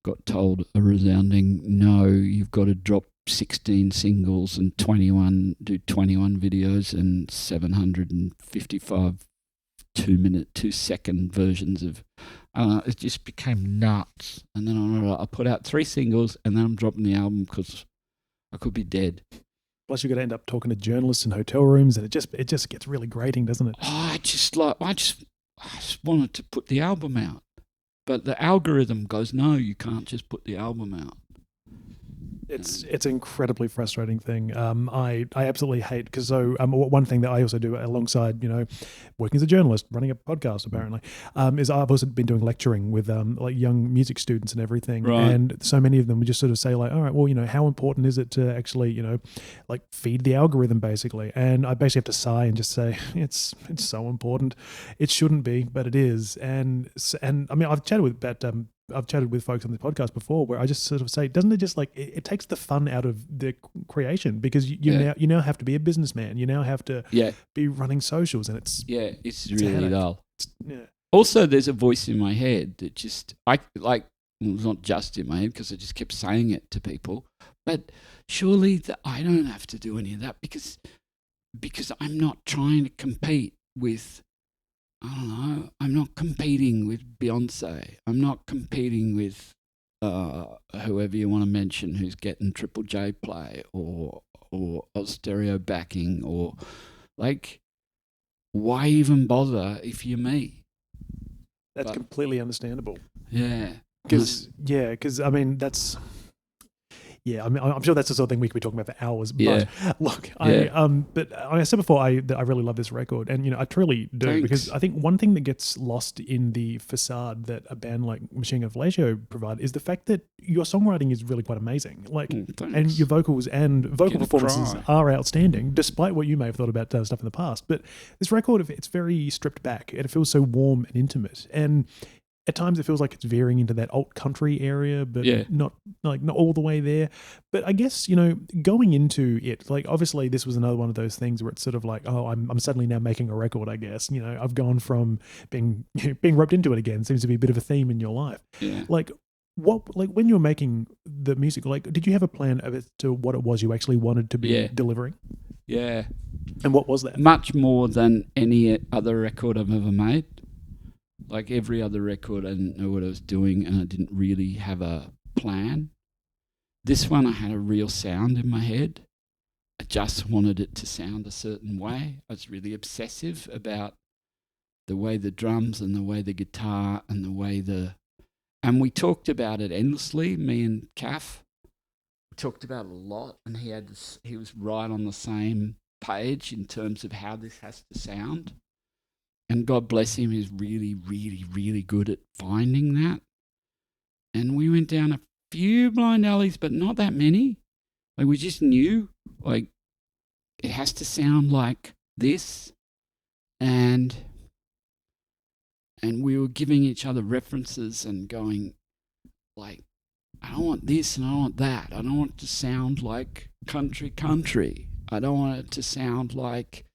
S2: got told a resounding no, you've got to drop 16 singles and do 21 videos and 755 2-second versions of it just became nuts. And then I put out 3 singles, and then I'm dropping the album because I could be dead.
S1: Plus, you're going to end up talking to journalists in hotel rooms, and it just gets really grating, doesn't it?
S2: I just wanted to put the album out, but the algorithm goes, no, you can't just put the album out.
S1: It's an incredibly frustrating thing. I absolutely hate, because one thing that I also do alongside, working as a journalist, running a podcast apparently, is I've also been doing lecturing with like young music students and everything,
S2: Right.
S1: and so many of them would just sort of say like, all right, well, how important is it to actually, like feed the algorithm basically? And I basically have to sigh and just say it's so important. It shouldn't be, but it is. And I mean, I've chatted with folks on this podcast before where I just sort of say, doesn't it just like it takes the fun out of the creation, because you now have to be a businessman, you now have to be running socials, and it's
S2: really dull.
S1: Yeah.
S2: Also, there's a voice in my head that just it's not just in my head because I just kept saying it to people, but surely I don't have to do any of that because I'm not trying to compete with. I don't know. I'm not competing with Beyonce. I'm not competing with whoever you want to mention who's getting Triple J play or stereo backing, or like, why even bother if you're me?
S1: That's completely understandable.
S2: Yeah.
S1: Because I mean that's. Yeah, I mean, I'm sure that's the sort of thing we could be talking about for hours. But look, I said before that I really love this record, and I truly do.
S2: Thanks.
S1: Because I think one thing that gets lost in the facade that a band like Machine Gun Fellatio provide is the fact that your songwriting is really quite amazing. Like, and your vocals and vocal performances are outstanding, despite what you may have thought about stuff in the past. But this record, it's very stripped back, and it feels so warm and intimate, and at times it feels like it's veering into that alt country area, but not all the way there. But I guess, going into it, like obviously this was another one of those things where it's sort of like, oh, I'm suddenly now making a record, I guess. I've gone from being roped into it again. Seems to be a bit of a theme in your life.
S2: Yeah.
S1: Like when you were making the music, like did you have a plan as to what it was you actually wanted to be delivering?
S2: Yeah.
S1: And what was that?
S2: Much more than any other record I've ever made. Like every other record, I didn't know what I was doing, and I didn't really have a plan. This one, I had a real sound in my head. I just wanted it to sound a certain way. I was really obsessive about the way the drums and the way the guitar and the way and we talked about it endlessly, me and Kath. We talked about it a lot, and he was right on the same page in terms of how this has to sound. And God bless him, he's really, really, really good at finding that. And we went down a few blind alleys, but not that many. Like we just knew, like, it has to sound like this. And we were giving each other references and going, like, I don't want this and I don't want that. I don't want it to sound like country. I don't want it to sound like,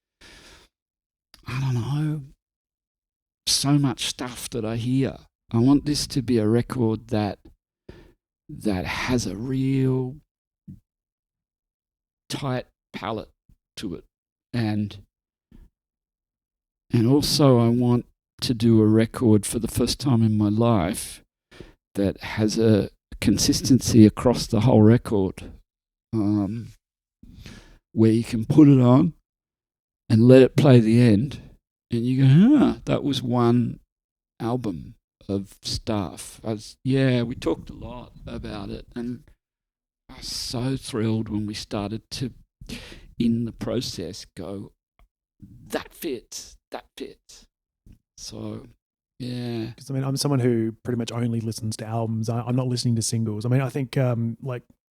S2: I don't know, so much stuff that I hear. I want this to be a record that has a real tight palette to it, and also I want to do a record for the first time in my life that has a consistency across the whole record, where you can put it on and let it play the end. And you go, that was one album of stuff. We talked a lot about it, and I was so thrilled when we started to, in the process, go, that fits. So, yeah.
S1: Because I mean, I'm someone who pretty much only listens to albums. I'm not listening to singles. I mean, I think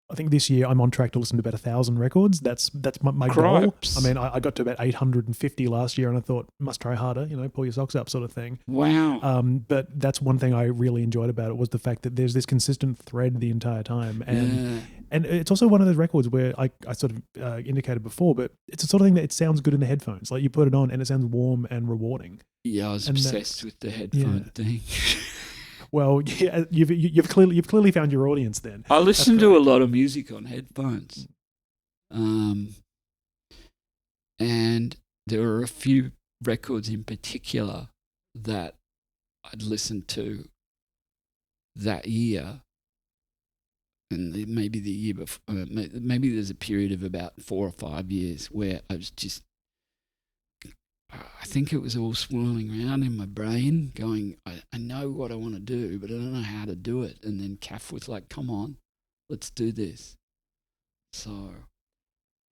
S1: I think this year I'm on track to listen to about 1,000 records. That's my goal. I mean, I got to about 850 last year, and I thought, must try harder, pull your socks up sort of thing.
S2: Wow.
S1: But that's one thing I really enjoyed about it, was the fact that there's this consistent thread the entire time. And it's also one of those records where I sort of indicated before, but it's the sort of thing that it sounds good in the headphones. Like you put it on and it sounds warm and rewarding.
S2: Yeah, I was obsessed with the headphone thing.
S1: Well, yeah, you've clearly found your audience then.
S2: I listen to a lot of music on headphones, and there were a few records in particular that I'd listened to that year, and maybe the year before. Maybe there's a period of about 4 or 5 years where I was just, I think it was all swirling around in my brain going, I know what I want to do, but I don't know how to do it. And then Kath was like, come on, let's do this. So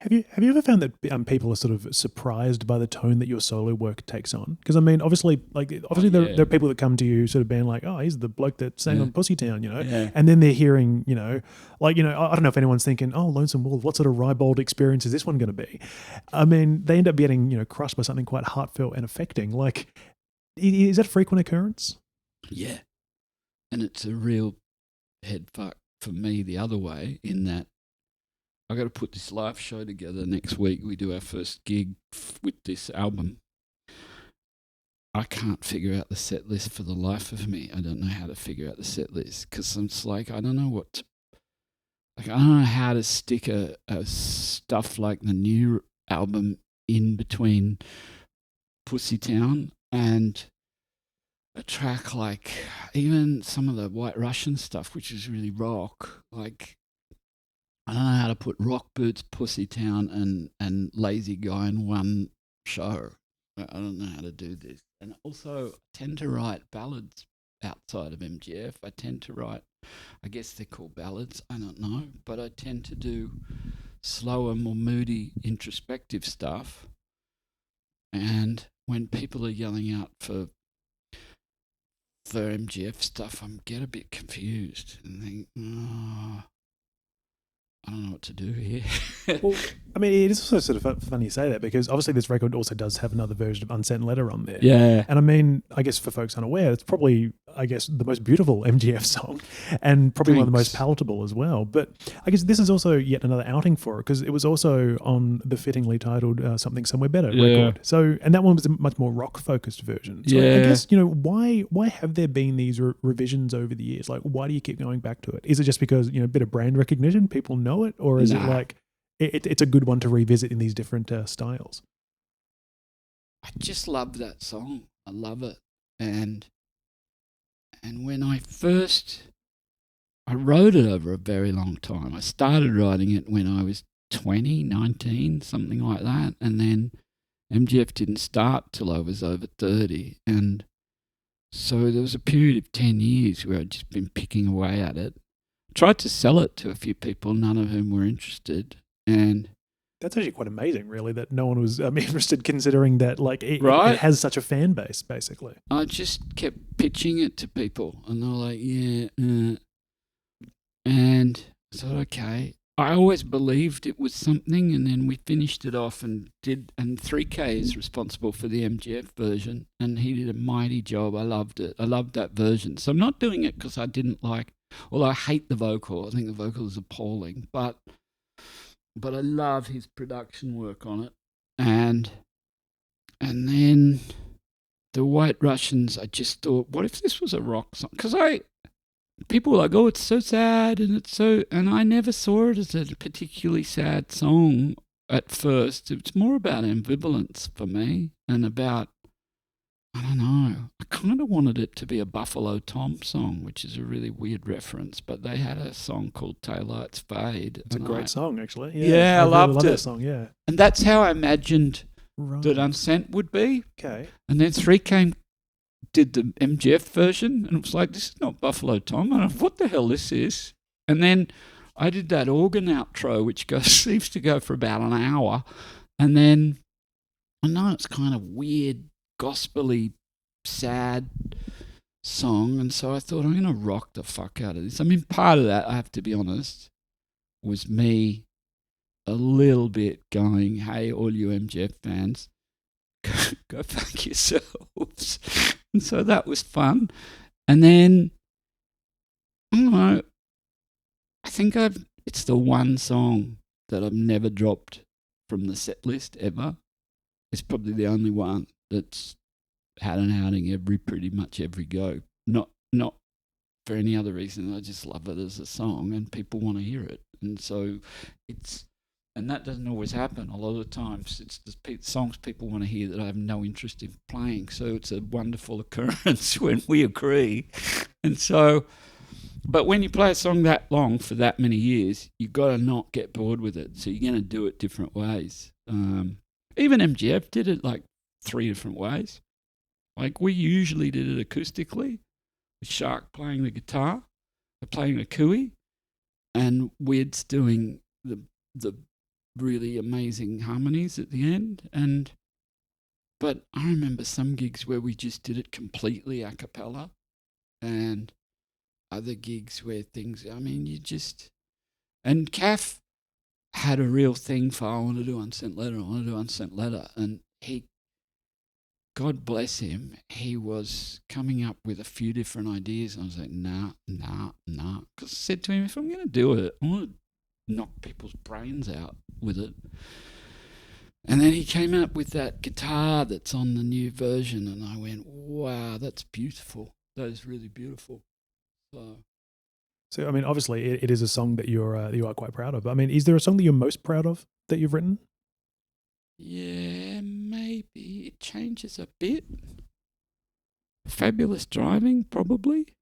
S1: Have you ever found that people are sort of surprised by the tone that your solo work takes on? Because I mean, obviously there are people that come to you sort of being like, "Oh, he's the bloke that sang on Pussytown," and then they're hearing, I don't know if anyone's thinking, "Oh, Lonesome Wolf, what sort of ribald experience is this one going to be?" I mean, they end up getting crushed by something quite heartfelt and affecting. Like, is that a frequent occurrence?
S2: Yeah, and it's a real head fuck for me the other way in that I got to put this live show together next week. We do our first gig with this album. I can't figure out the set list for the life of me. I don't know how to figure out the set list because it's like I don't know I don't know how to stick a stuff like the new album in between Pussytown and a track like even some of the White Russian stuff, which is really rock, like. I don't know how to put Rock Boots, Pussytown, and Lazy Guy in one show. I don't know how to do this. And also, I tend to write ballads outside of MGF. I tend to write, I guess they're called ballads, I don't know, but I tend to do slower, more moody, introspective stuff. And when people are yelling out for MGF stuff, I get a bit confused and think, I don't know what to do here.
S1: Well, I mean, it is also sort of funny you say that because obviously this record also does have another version of Unsent Letter on there.
S2: Yeah.
S1: And I mean, I guess for folks unaware, it's probably, I guess, the most beautiful MGF song and probably one of the most palatable as well. But I guess this is also yet another outing for it because it was also on the fittingly titled Something Somewhere Better record. So, and that one was a much more rock-focused version. So I guess, why have there been these revisions over the years? Like, why do you keep going back to it? Is it just because, a bit of brand recognition, people know it? Or is it like it's a good one to revisit in these different styles?
S2: I just love that song. I love it. And when I wrote it over a very long time. I started writing it when I was 20, 19, something like that. And then MGF didn't start till I was over 30. And so there was a period of 10 years where I'd just been picking away at it. Tried to sell it to a few people, none of whom were interested. And
S1: that's actually quite amazing, really, that no one was interested, considering that it has such a fan base, basically.
S2: I just kept pitching it to people, and they were like, "Yeah," and I thought, okay. I always believed it was something, and then we finished it off and 3K is responsible for the MGF version, and he did a mighty job. I loved it. I loved that version. So I'm not doing it because I didn't like. Well, I hate the vocal. I think the vocal is appalling, but I love his production work on it. And then the White Russians, I just thought, what if this was a rock song? Because people were like, oh, it's so sad, and I never saw it as a particularly sad song at first. It's more about ambivalence for me and about, I don't know, I kind of wanted it to be a Buffalo Tom song, which is a really weird reference, but they had a song called Taillights Fade.
S1: It's a great song, actually.
S2: Yeah, I loved
S1: really love
S2: it.
S1: That song, yeah.
S2: And that's how I imagined that Unsent would be.
S1: Okay.
S2: And then 3K did the MGF version, and it was like, this is not Buffalo Tom. I don't know what the hell this is. And then I did that organ outro, which seems to go for about an hour. And then I know it's kind of weird, gospel-y, sad song, and so I thought I'm going to rock the fuck out of this. I mean, part of that, I have to be honest, was me a little bit going, hey, all you MGF fans, go fuck yourselves. And so that was fun. And then, I don't know, I think it's the one song that I've never dropped from the set list ever. It's probably the only one that's had an outing pretty much every go. Not for any other reason. I just love it as a song, and people want to hear it. And so and that doesn't always happen. A lot of the times, it's the songs people want to hear that I have no interest in playing. So it's a wonderful occurrence when we agree. And so, but when you play a song that long for that many years, you've got to not get bored with it. So you're going to do it different ways. Even MGF did it like 3 different ways. Like we usually did it acoustically, with Shark playing the guitar, playing a cooey, and Weirds doing the the really amazing harmonies at the end. But I remember some gigs where we just did it completely a cappella, and other gigs where things, I mean, and Kath had a real thing for, I want to do Unsent Letter, and God bless him, he was coming up with a few different ideas, and I was like, nah, because I said to him, if I'm going to do it, I want to knock people's brains out with it. And then he came up with that guitar that's on the new version, and I went, wow, that's beautiful. That is really beautiful.
S1: So I mean, obviously, it is a song that you are quite proud of. I mean, is there a song that you're most proud of that you've written?
S2: Yeah, maybe. It changes a bit. Fabulous Driving, probably.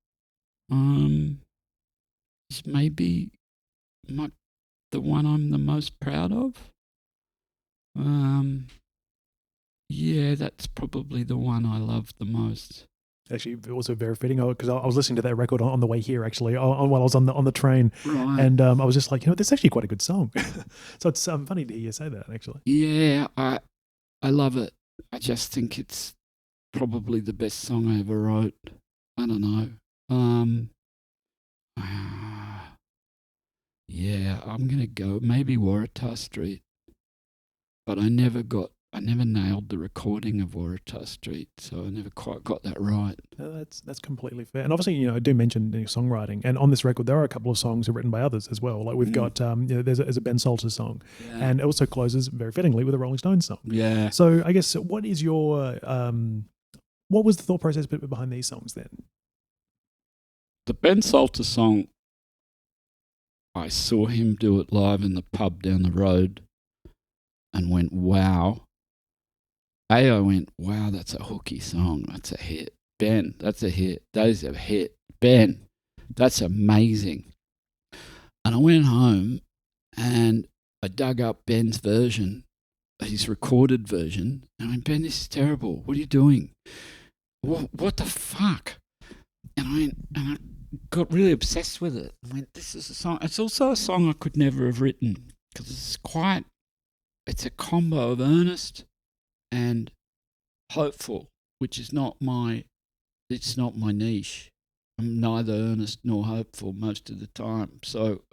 S2: It's maybe the one I'm the most proud of. Yeah, that's probably the one I love the most.
S1: Actually, also very fitting, because I was listening to that record on the way here, actually, while I was on the train,
S2: right.
S1: And I was just like, this is actually quite a good song. So it's funny to hear you say that, actually.
S2: Yeah, I love it. I just think it's probably the best song I ever wrote. I don't know. Yeah, I'm gonna go maybe Waratah Street, but I never nailed the recording of Waratah Street, so I never quite got that right.
S1: That's completely fair. And obviously, I do mention songwriting, and on this record there are a couple of songs written by others as well. Like we've got, there's a Ben Salter song, and it also closes very fittingly with a Rolling Stones song.
S2: Yeah.
S1: So I guess what is your what was the thought process behind these songs then?
S2: The Ben Salter song, I saw him do it live in the pub down the road, and went, wow. I went, wow, that's a hooky song. That's a hit. Ben, that's a hit. That is a hit. Ben, that's amazing. And I went home and I dug up Ben's version, his recorded version, and I went, Ben, this is terrible. What are you doing? What the fuck? And I got really obsessed with it. I went, this is a song. It's also a song I could never have written because it's a combo of earnest and hopeful, which is not my niche. I'm neither earnest nor hopeful most of the time. So,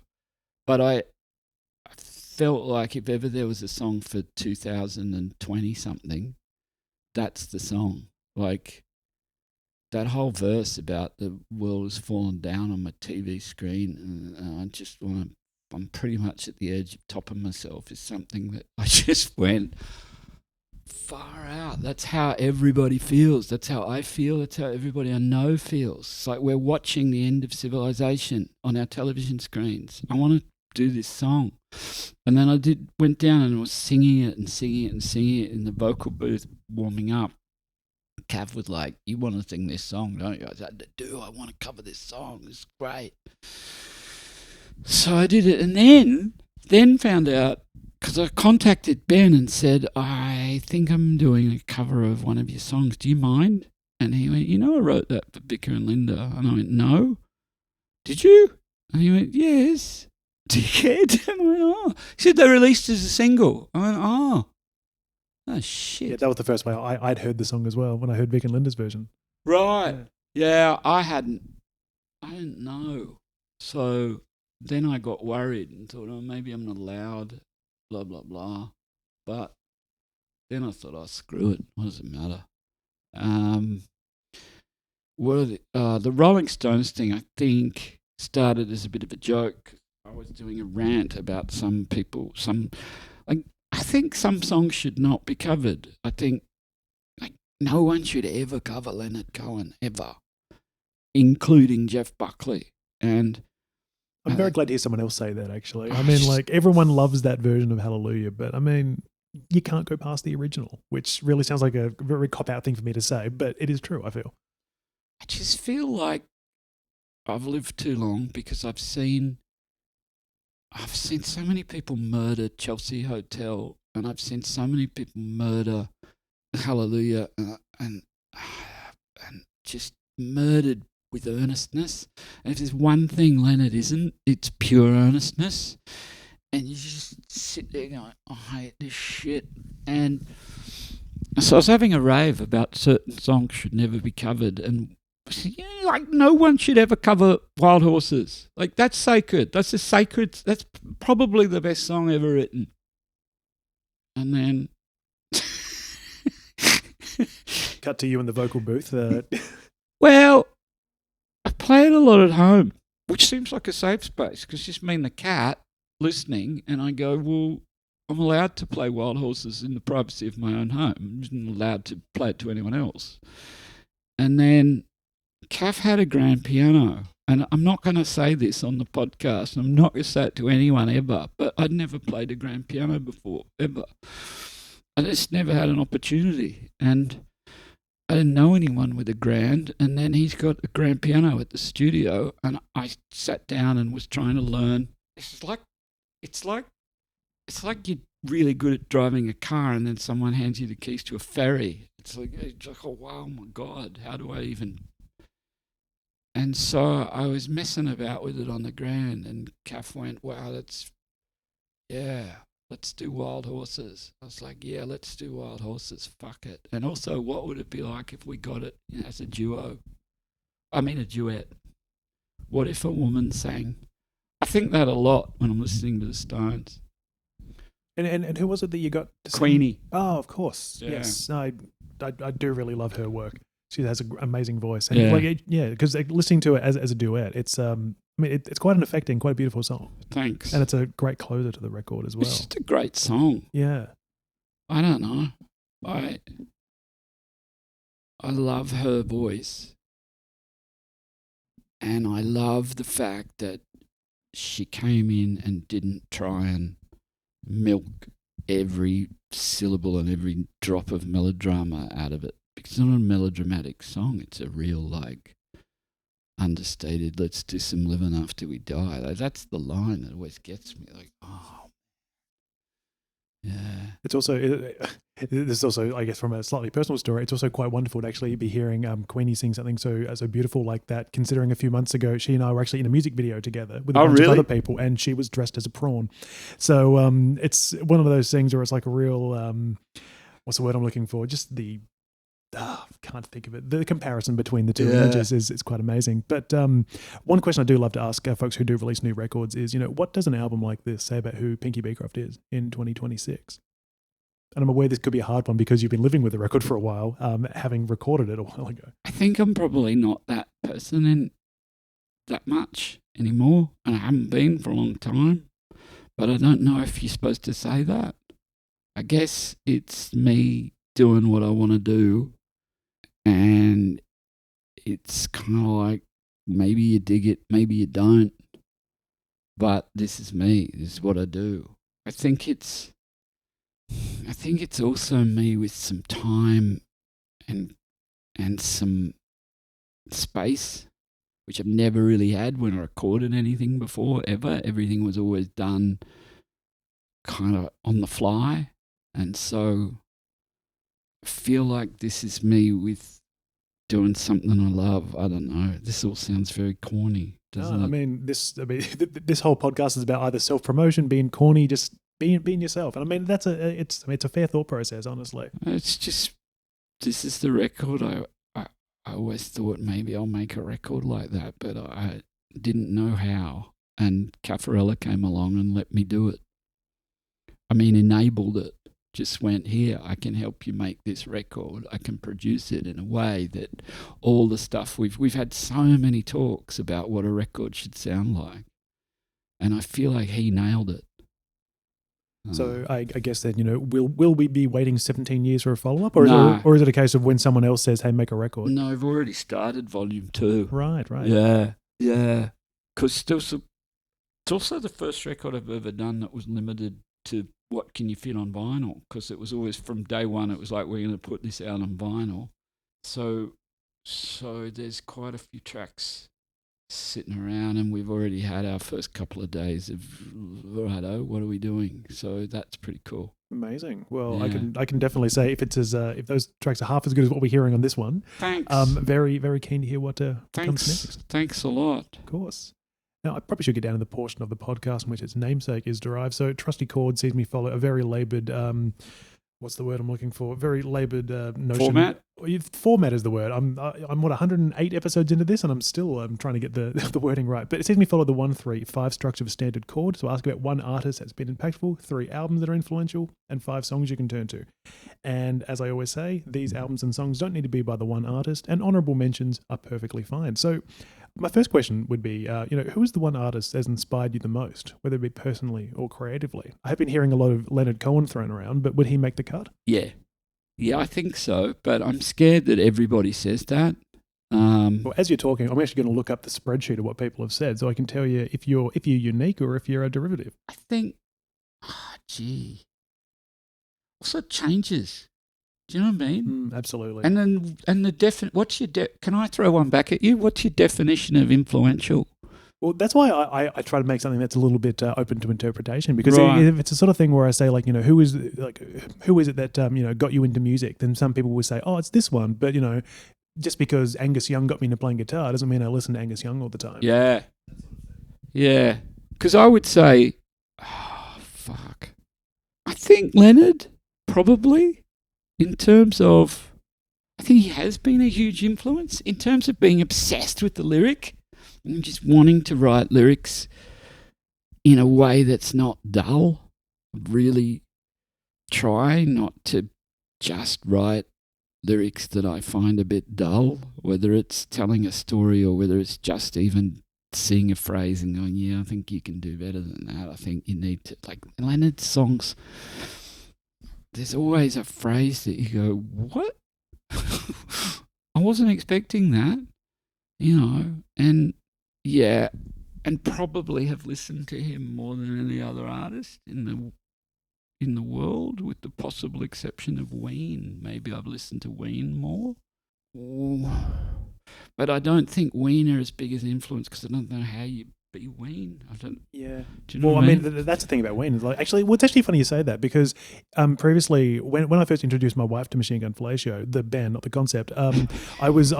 S2: but I felt like if ever there was a song for 2020 something, that's the song. Like that whole verse about the world has fallen down on my TV screen, and I just want to. I'm pretty much at the edge of topping myself is something that I just went far out. That's how everybody feels. That's how I feel. That's how everybody I know feels. It's like we're watching the end of civilization on our television screens. I want to do this song. And then I went down and was singing it in the vocal booth, warming up. Cav was like, you want to sing this song, don't you? I said, I want to cover this song. It's great. So I did it, and then found out, because I contacted Ben and said, I think I'm doing a cover of one of your songs. Do you mind? And he went, I wrote that for Bicker and Linda. And I went, no. Did you? And he went, yes. Dickhead. And I went, oh. He said they released it as a single. I went, oh shit.
S1: Yeah, that was the first way I'd heard the song as well, when I heard Vic and Linda's version.
S2: Right. Yeah, I didn't know. So then I got worried and thought, maybe I'm not allowed, blah, blah, blah. But then I thought, screw it. What does it matter? The Rolling Stones thing, I think, started as a bit of a joke. I was doing a rant about some people. I think some songs should not be covered. I think no one should ever cover Leonard Cohen, ever, including Jeff Buckley. And
S1: I'm very glad to hear someone else say that, actually. I mean, everyone loves that version of Hallelujah, but I mean, you can't go past the original, which really sounds like a very cop-out thing for me to say, but it is true, I feel.
S2: I just feel like I've lived too long because I've seen so many people murder Chelsea Hotel, and I've seen so many people murder Hallelujah, and just murdered with earnestness. And if there's one thing Leonard isn't, it's pure earnestness. and you just sit there going, I hate this shit. And so I was having a rave about certain songs should never be covered, and like no one should ever cover Wild Horses. Like that's sacred. That's that's probably the best song ever written. And then
S1: cut to you in the vocal booth.
S2: Well, I play it a lot at home, which seems like a safe space because just me and the cat listening, and I go, well, I'm allowed to play Wild Horses in the privacy of my own home. I'm not allowed to play it to anyone else. And then Kath had a grand piano, and I'm not going to say this on the podcast. I'm not going to say it to anyone ever, but I'd never played a grand piano before, ever. I just never had an opportunity, and I didn't know anyone with a grand, and then he's got a grand piano at the studio, and I sat down and was trying to learn. It's like you're really good at driving a car and then someone hands you the keys to a ferry. It's like oh, wow, my God, how do I even... And so I was messing about with it on the grand, and Kath went, wow, let's do Wild Horses. I was like, yeah, let's do Wild Horses, fuck it. And also, what would it be like if we got it as a duet? What if a woman sang? I think that a lot when I'm listening to the Stones.
S1: And who was it that you got to
S2: Queenie.
S1: sing? Oh, of course. Yeah. Yes. I do really love her work. She has an amazing voice. And because listening to it as a duet, it's it's quite an affecting, quite a beautiful song.
S2: Thanks.
S1: And it's a great closer to the record as well.
S2: It's just a great song.
S1: Yeah.
S2: I don't know. I love her voice. And I love the fact that she came in and didn't try and milk every syllable and every drop of melodrama out of it. Because it's not a melodramatic song. It's a real, like, understated, let's do some living after we die. Like, that's the line that always gets me. Like, oh, yeah.
S1: It's also, this also, I guess, from a slightly personal story, it's also quite wonderful to actually be hearing Queenie sing something so beautiful like that, considering a few months ago she and I were actually in a music video together with a bunch of other people, and she was dressed as a prawn. So it's one of those things where it's like a real, what's the word I'm looking for? Just the... can't think of it. The comparison between the two images is quite amazing. But one question I do love to ask folks who do release new records is, what does an album like this say about who Pinky Beecroft is in 2026? And I'm aware this could be a hard one because you've been living with the record for a while, having recorded it a while ago.
S2: I think I'm probably not that person in that much anymore, and I haven't been for a long time. But I don't know if you're supposed to say that. I guess it's me doing what I want to do. And it's kind of like, maybe you dig it, maybe you don't. But this is me. This is what I do. I think it's also me with some time and some space, which I've never really had when I recorded anything before, ever. Everything was always done kind of on the fly. And so I feel like this is me with doing something I love. I don't know. This all sounds very corny, doesn't it?
S1: This whole podcast is about either self-promotion, being corny, just being yourself. And I mean, it's a fair thought process, honestly.
S2: It's just, this is the record. I always thought maybe I'll make a record like that, but I didn't know how. And Caffarella came along and let me do it. I mean, enabled it. Just went, here, I can help you make this record. I can produce it in a way that all the stuff we've had so many talks about what a record should sound like. And I feel like he nailed it.
S1: So I guess then, will we be waiting 17 years for a follow-up? Or is it a case of when someone else says, hey, make a record?
S2: No, I've already started volume 2.
S1: Right.
S2: Yeah. Because it's also the first record I've ever done that was limited to what can you fit on vinyl, because it was always from day one, it was like, we're going to put this out on vinyl. So there's quite a few tracks sitting around, and we've already had our first couple of days of, righto, what are we doing? So that's pretty cool.
S1: Amazing. Well, yeah. I can definitely say if if those tracks are half as good as what we're hearing on this one.
S2: Thanks.
S1: Very, very keen to hear what comes next.
S2: Thanks a lot.
S1: Of course. Now, I probably should get down to the portion of the podcast in which its namesake is derived. So, Trusty Cord sees me follow a very laboured, what's the word I'm looking for? Very laboured notion.
S2: Format?
S1: Format is the word. I'm 108 episodes into this, and I'm still trying to get the wording right. But it sees me follow the 1-3-5 structure of a standard chord. So I ask about one artist that's been impactful, 3 albums that are influential, and 5 songs you can turn to. And as I always say, these albums and songs don't need to be by the one artist, and honourable mentions are perfectly fine. So my first question would be, who is the one artist that has inspired you the most, whether it be personally or creatively? I have been hearing a lot of Leonard Cohen thrown around, but would he make the cut?
S2: Yeah. Yeah, I think so, but I'm scared that everybody says that.
S1: Well, as you're talking, I'm actually going to look up the spreadsheet of what people have said, so I can tell you if you're unique or if you're a derivative.
S2: I think, also it changes. Do you know what I mean?
S1: Absolutely.
S2: And the what's your can I throw one back at you? What's your definition of influential?
S1: Well, that's why I try to make something that's a little bit open to interpretation, because
S2: Right.
S1: if it's a sort of thing where I say, like, who is it that got you into music, then some people will say, oh, it's this one. But, just because Angus Young got me into playing guitar doesn't mean I listen to Angus Young all the time.
S2: Yeah. Yeah. Because I would say, I think Leonard, probably, in terms of, I think he has been a huge influence in terms of being obsessed with the lyric and just wanting to write lyrics in a way that's not dull. Really try not to just write lyrics that I find a bit dull, whether it's telling a story or whether it's just even seeing a phrase and going, yeah, I think you can do better than that. I think you need to, like Leonard's songs, there's always a phrase that you go, what? I wasn't expecting that, and yeah, and probably have listened to him more than any other artist in the world, with the possible exception of Ween. Maybe I've listened to Ween more. But I don't think Ween are as big as influence, because I don't know how you be Ween. I don't.
S1: Yeah.
S2: Do you know
S1: Well,
S2: what
S1: I mean, that's the thing about Ween. Like, actually, it's actually funny you say that, because previously, when I first introduced my wife to Machine Gun Fellatio, the band, not the concept, I was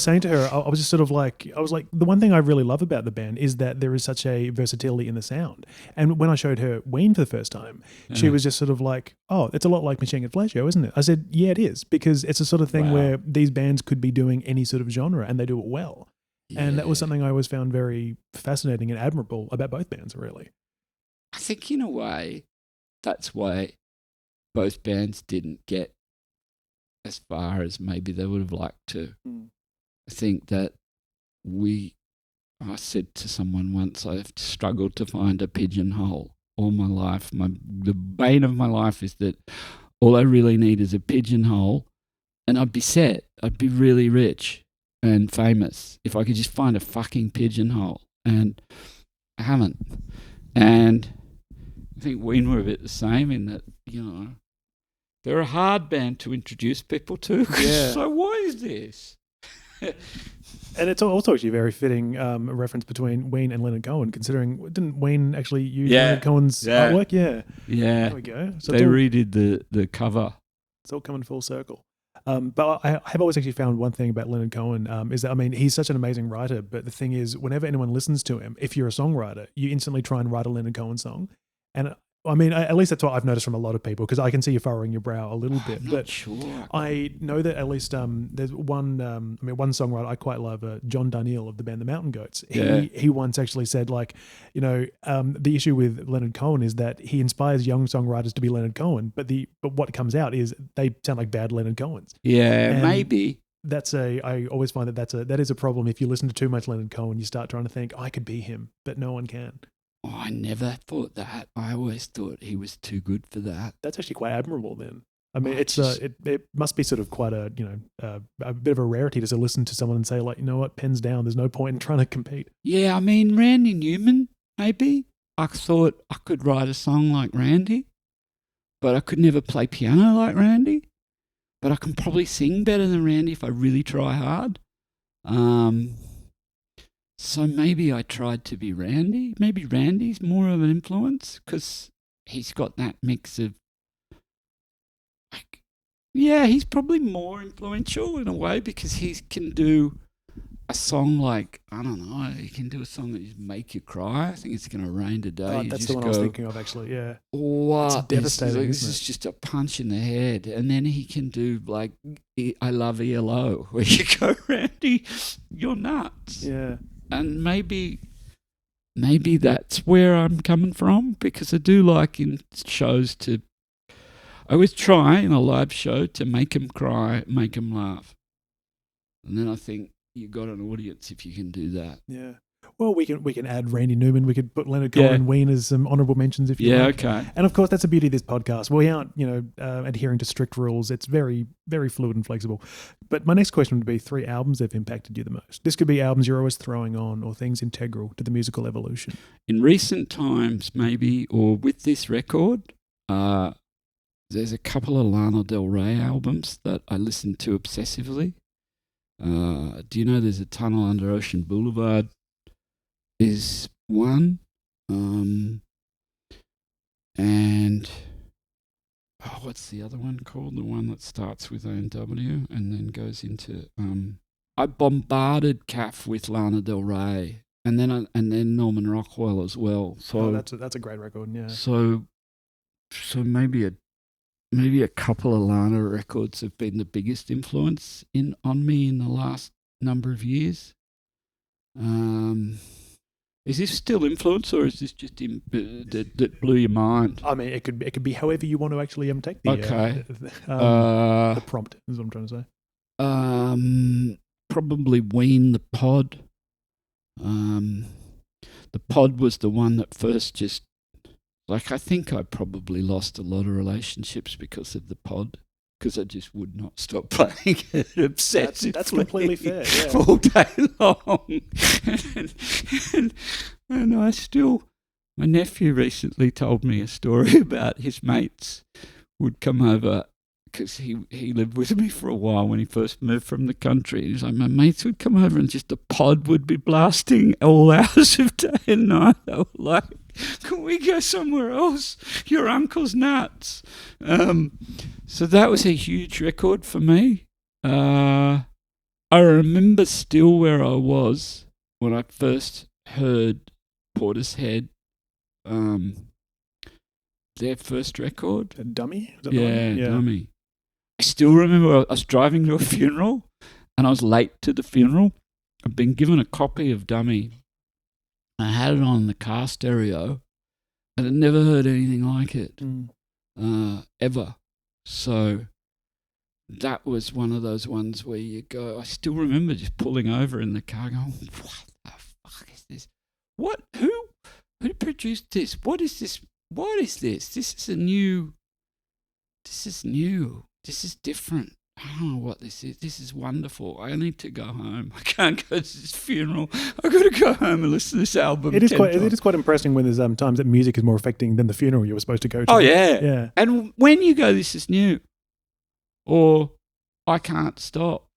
S1: saying to her, I was just sort of like, the one thing I really love about the band is that there is such a versatility in the sound. And when I showed her Ween for the first time, she was just sort of like, oh, it's a lot like Machine Gun Fellatio, isn't it? I said, yeah, it is, because it's a sort of thing where these bands could be doing any sort of genre and they do it well. And that was something I always found very fascinating and admirable about both bands, really.
S2: I think in a way, that's why both bands didn't get as far as maybe they would have liked to. I think that I said to someone once, I've struggled to find a pigeonhole all my life. The bane of my life is that all I really need is a pigeonhole, and I'd be set. I'd be really rich and famous if I could just find a fucking pigeonhole, and I haven't. And I think Ween were a bit the same in that, they're a hard band to introduce people to.
S1: Yeah.
S2: So why is this?
S1: And it's also actually a very fitting reference between Ween and Leonard Cohen, considering, didn't Ween actually use Leonard Cohen's artwork? Yeah.
S2: There
S1: we go. So
S2: they redid the cover.
S1: It's all coming full circle. But I have always actually found one thing about Leonard Cohen is that, I mean, he's such an amazing writer, but the thing is, whenever anyone listens to him, if you're a songwriter, you instantly try and write a Leonard Cohen song. And I mean, at least that's what I've noticed from a lot of people, because I can see you furrowing your brow a little bit.
S2: I'm
S1: but
S2: not sure.
S1: I know that at least there's one songwriter I quite love, John Darnielle of the band The Mountain Goats. He once actually said, like, the issue with Leonard Cohen is that he inspires young songwriters to be Leonard Cohen, but what comes out is they sound like bad Leonard Cohens.
S2: Yeah,
S1: And
S2: maybe.
S1: I always find that is a problem. If you listen to too much Leonard Cohen, you start trying to think, I could be him, but no one can.
S2: Oh, I never thought that. I always thought he was too good for that.
S1: That's actually quite admirable then. I mean, it must be sort of quite a bit of a rarity to listen to someone and say, like, you know what, pens down. There's no point in trying to compete.
S2: Yeah, I mean, Randy Newman, maybe. I thought I could write a song like Randy, but I could never play piano like Randy. But I can probably sing better than Randy if I really try hard. So maybe I tried to be Randy. Maybe Randy's more of an influence because he's got that mix of, he's probably more influential in a way because he can do a song like, I don't know, you can do a song that just make you cry. I think It's Gonna Rain Today. You
S1: That's
S2: just
S1: the one I was thinking of, actually, yeah.
S2: What?
S1: It's devastating,
S2: This
S1: isn't
S2: is just a punch in the head. And then he can do like I Love ELO, where you go, Randy, you're nuts.
S1: Yeah.
S2: And maybe that's where I'm coming from, because I do like in shows to, I always try in a live show to make them cry, make them laugh. And then I think you got an audience if you can do that.
S1: Yeah. Well, we can add Randy Newman. We could put Leonard Cohen and Ween as some honourable mentions if you like.
S2: Yeah, okay.
S1: And of course, that's the beauty of this podcast. We aren't, adhering to strict rules. It's very, very fluid and flexible. But my next question would be 3 albums that have impacted you the most. This could be albums you're always throwing on, or things integral to the musical evolution.
S2: In recent times, maybe, or with this record, there's a couple of Lana Del Rey albums that I listen to obsessively. Do you know there's a Tunnel Under Ocean Boulevard is one, and what's the other one called? The one that starts with O&W and then goes into I bombarded CAF with Lana Del Rey, and then Norman Rockwell as well. So
S1: that's a great record, yeah.
S2: So maybe a couple of Lana records have been the biggest influence on me in the last number of years. Is this still influence, or is this just that blew your mind?
S1: I mean, it could be however you want to actually take the
S2: the
S1: prompt is what I'm trying to say.
S2: Probably Ween, the Pod. The Pod was the one that first just, like, I think I probably lost a lot of relationships because of the Pod, because I just would not stop playing it obsessively.
S1: That's completely fair, yeah.
S2: All day long. and I still, my nephew recently told me a story about his mates would come over, because he lived with me for a while when he first moved from the country. He's like, my mates would come over and just the Pod would be blasting all hours of day and night. They were like, can we go somewhere else? Your uncle's nuts. So that was a huge record for me. I remember still where I was when I first heard Portishead, their first record.
S1: Dummy? Is that
S2: yeah, Dummy. I still remember I was driving to a funeral and I was late to the funeral. I'd been given a copy of Dummy. I had it on the car stereo and I'd never heard anything like it, ever. So that was one of those ones where you go, I still remember just pulling over in the car going, what the fuck is this? Who produced this? What is this? What is this? This is new. This is different. I don't know what this is. This is wonderful. I need to go home. I can't go to this funeral. I've got to go home and listen to this album.
S1: It is quite impressive when there's times that music is more affecting than the funeral you were supposed to go to.
S2: Oh, yeah.
S1: Yeah.
S2: And when you go, this is new, or I can't stop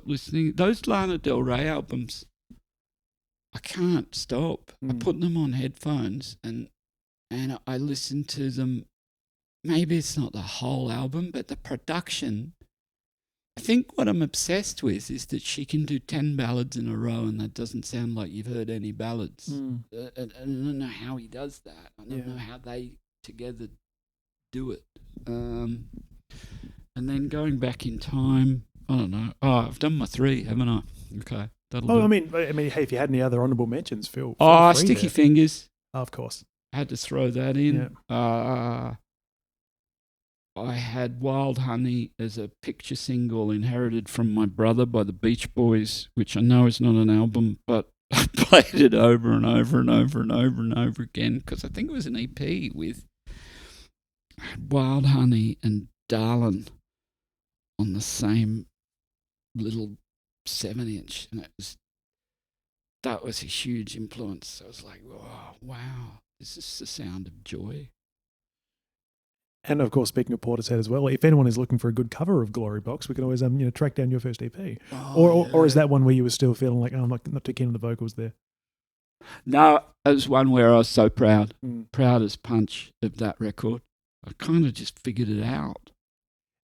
S2: listening. Those Lana Del Rey albums, I can't stop. I put them on headphones and I listen to them. Maybe it's not the whole album, but the production. I think what I'm obsessed with is that she can do 10 ballads in a row and that doesn't sound like you've heard any ballads. I don't know how he does that. I don't know how they together do it. And then going back in time, I don't know. Oh, I've done my 3, haven't I? Okay.
S1: I mean, hey, if you had any other honourable mentions, feel
S2: free.
S1: there.
S2: Sticky Fingers.
S1: Oh, of course.
S2: I had to throw that in.
S1: Yeah.
S2: I had Wild Honey as a picture single inherited from my brother by the Beach Boys, which I know is not an album, but I played it over and over and over and over and over again because I think it was an EP with Wild Honey and Darlin' on the same little 7-inch, and that was a huge influence. I was like, oh, wow, this is the sound of joy.
S1: And of course, speaking of Portishead as well, if anyone is looking for a good cover of Glory Box, we can always track down your first EP. Or is that one where you were still feeling like, I'm not too keen on the vocals there?
S2: No, it was one where I was so proud as punch of that record. I kind of just figured it out.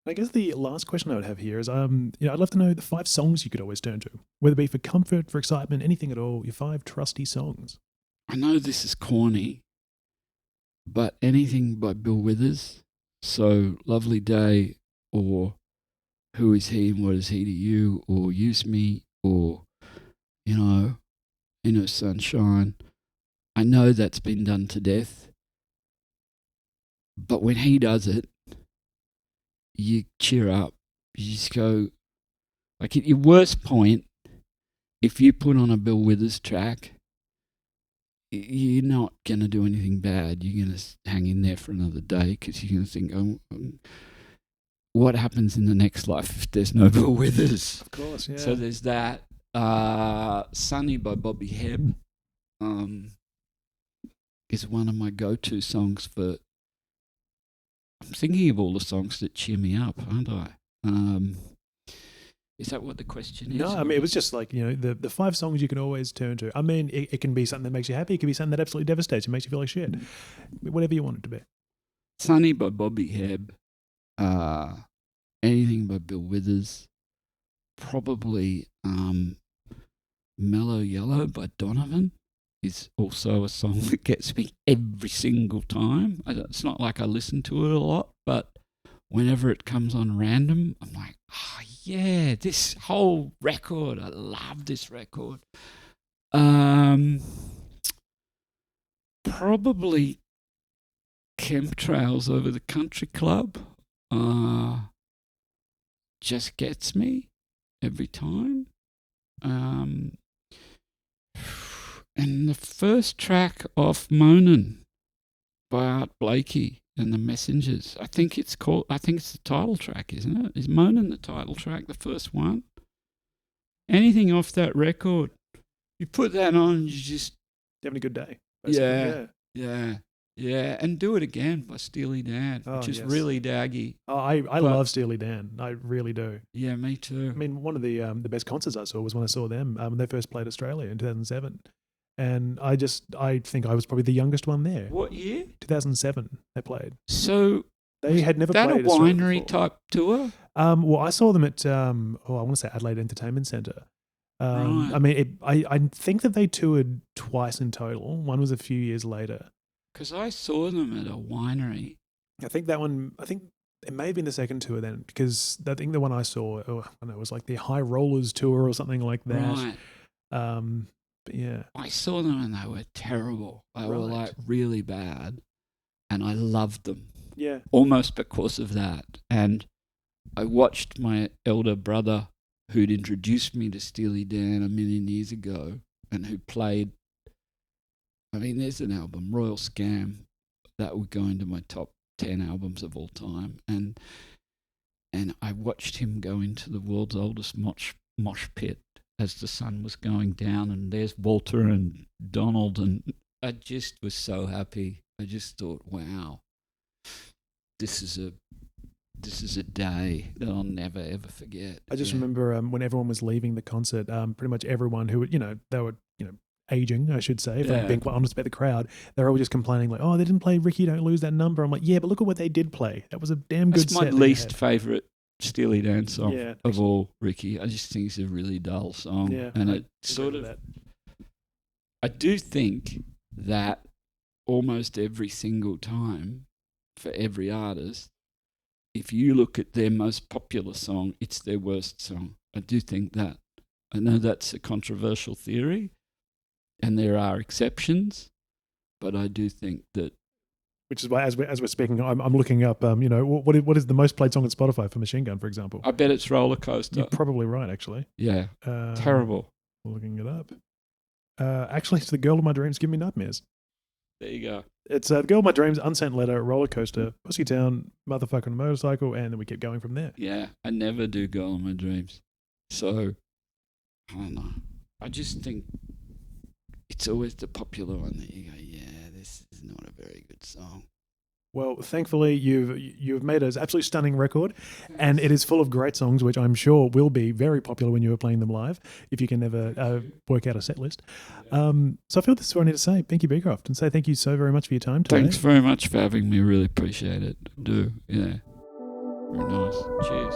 S1: I guess the last question I would have here is, I'd love to know the 5 songs you could always turn to, whether it be for comfort, for excitement, anything at all. Your 5 trusty songs.
S2: I know this is corny, but anything by Bill Withers, so Lovely Day, or Who Is He and What Is He to You, or Use Me, or, Inner Sunshine. I know that's been done to death, but when he does it, you cheer up. You just go, like at your worst point, if you put on a Bill Withers track, you're not going to do anything bad. You're going to hang in there for another day because you're going to think, what happens in the next life if there's no Bill Withers?
S1: Of course, yeah.
S2: So there's that. Sunny by Bobby Hebb is one of my go-to songs for... I'm thinking of all the songs that cheer me up, aren't I? Is that what the question is?
S1: No, I mean, it was just like, the 5 songs you can always turn to. I mean, it can be something that makes you happy. It can be something that absolutely devastates you, makes you feel like shit. Whatever you want it to be.
S2: Sunny by Bobby Hebb. Anything by Bill Withers. Probably Mellow Yellow by Donovan is also a song that gets me every single time. It's not like I listen to it a lot, but whenever it comes on random, I'm like, oh yeah, this whole record, I love this record. Probably Chemtrails Over the Country Club just gets me every time. And the first track off Moanin' by Art Blakey and the Messengers. I think it's the title track, isn't it? Is Moanin' the title track, the first one? Anything off that record, you put that on, you just...
S1: Having a good day.
S2: Yeah. And Do It Again by Steely Dan, which is really daggy.
S1: Oh, I love Steely Dan. I really do.
S2: Yeah, me too.
S1: I mean, one of the best concerts I saw was when I saw them when they first played Australia in 2007. And I think I was probably the youngest one there.
S2: What year?
S1: 2007 they played.
S2: So
S1: they had never played
S2: that a winery type tour?
S1: Well, I saw them at I want to say Adelaide Entertainment Centre.
S2: Right.
S1: I mean, I think that they toured twice in total. One was a few years later.
S2: Because I saw them at a winery.
S1: I think it may have been the second tour then, because I think the one I saw, I don't know, it was like the High Rollers tour or something like that.
S2: Right.
S1: But yeah.
S2: I saw them and they were terrible. They were like really bad. And I loved them.
S1: Yeah.
S2: Almost because of that. And I watched my elder brother, who'd introduced me to Steely Dan a million years ago and who played... I mean, there's an album, Royal Scam, that would go into my top 10 albums of all time. And I watched him go into the world's oldest mosh pit as the sun was going down, and there's Walter and Donald, and I just was so happy. I just thought, wow, this is a day that I'll never, ever forget.
S1: I just remember when everyone was leaving the concert, pretty much everyone who, they were, aging, I should say, if I'm being quite honest about the crowd, they're all just complaining like, oh, they didn't play Ricky, Don't Lose That Number. I'm like, yeah, but look at what they did play. That was a damn good set.
S2: That's my least favourite Steely Dan song of all, Ricky. I just think it's a really dull song.
S1: Yeah,
S2: and it sort of... I do think that almost every single time, for every artist, if you look at their most popular song, it's their worst song. I do think that. I know that's a controversial theory, and there are exceptions, but I do think that...
S1: Which is why, as we're speaking, I'm looking up, what is the most played song on Spotify for Machine Gun, for example?
S2: I bet it's Roller Coaster.
S1: You're probably right, actually.
S2: Yeah, terrible.
S1: Looking it up. Actually, it's The Girl of My Dreams, Give Me Nightmares.
S2: There you go.
S1: It's The Girl of My Dreams, Unsent Letter, Roller Coaster, Pussytown, Motherfucking Motorcycle, and then we keep going from there.
S2: Yeah, I never do Girl of My Dreams. So, I don't know. I just think it's always the popular one that you go, yeah, this is not a very good song.
S1: Well, thankfully, you've made an absolutely stunning record, and it is full of great songs, which I'm sure will be very popular when you are playing them live, if you can ever work out a set list. So I feel this is what I need to say, Pinky Beecroft, and say thank you so very much for your time today.
S2: Thanks very much for having me. Really appreciate it. I do, yeah. Very nice. Cheers.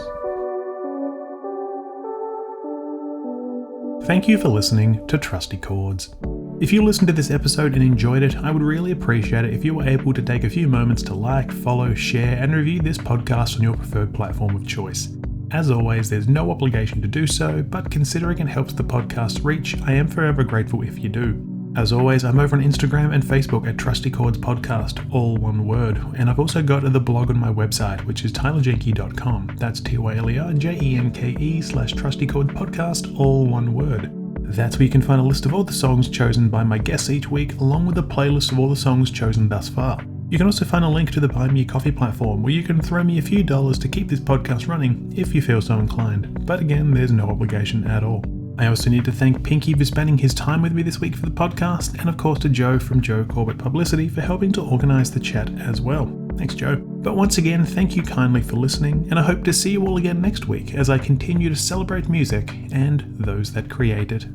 S1: Thank you for listening to Trusty Chords. If you listened to this episode and enjoyed it, I would really appreciate it if you were able to take a few moments to like, follow, share, and review this podcast on your preferred platform of choice. As always, there's no obligation to do so, but considering it helps the podcast reach, I am forever grateful if you do. As always, I'm over on Instagram and Facebook at Trusty Chords Podcast, all one word, and I've also got the blog on my website, which is tylerjenke.com. That's tylerjenke/Trusty Chords Podcast, all one word. That's where you can find a list of all the songs chosen by my guests each week, along with a playlist of all the songs chosen thus far. You can also find a link to the Buy Me a Coffee platform, where you can throw me a few dollars to keep this podcast running, if you feel so inclined. But again, there's no obligation at all. I also need to thank Pinky for spending his time with me this week for the podcast, and of course to Joe from Joe Corbett Publicity for helping to organise the chat as well. Thanks, Joe. But once again, thank you kindly for listening, and I hope to see you all again next week as I continue to celebrate music and those that create it.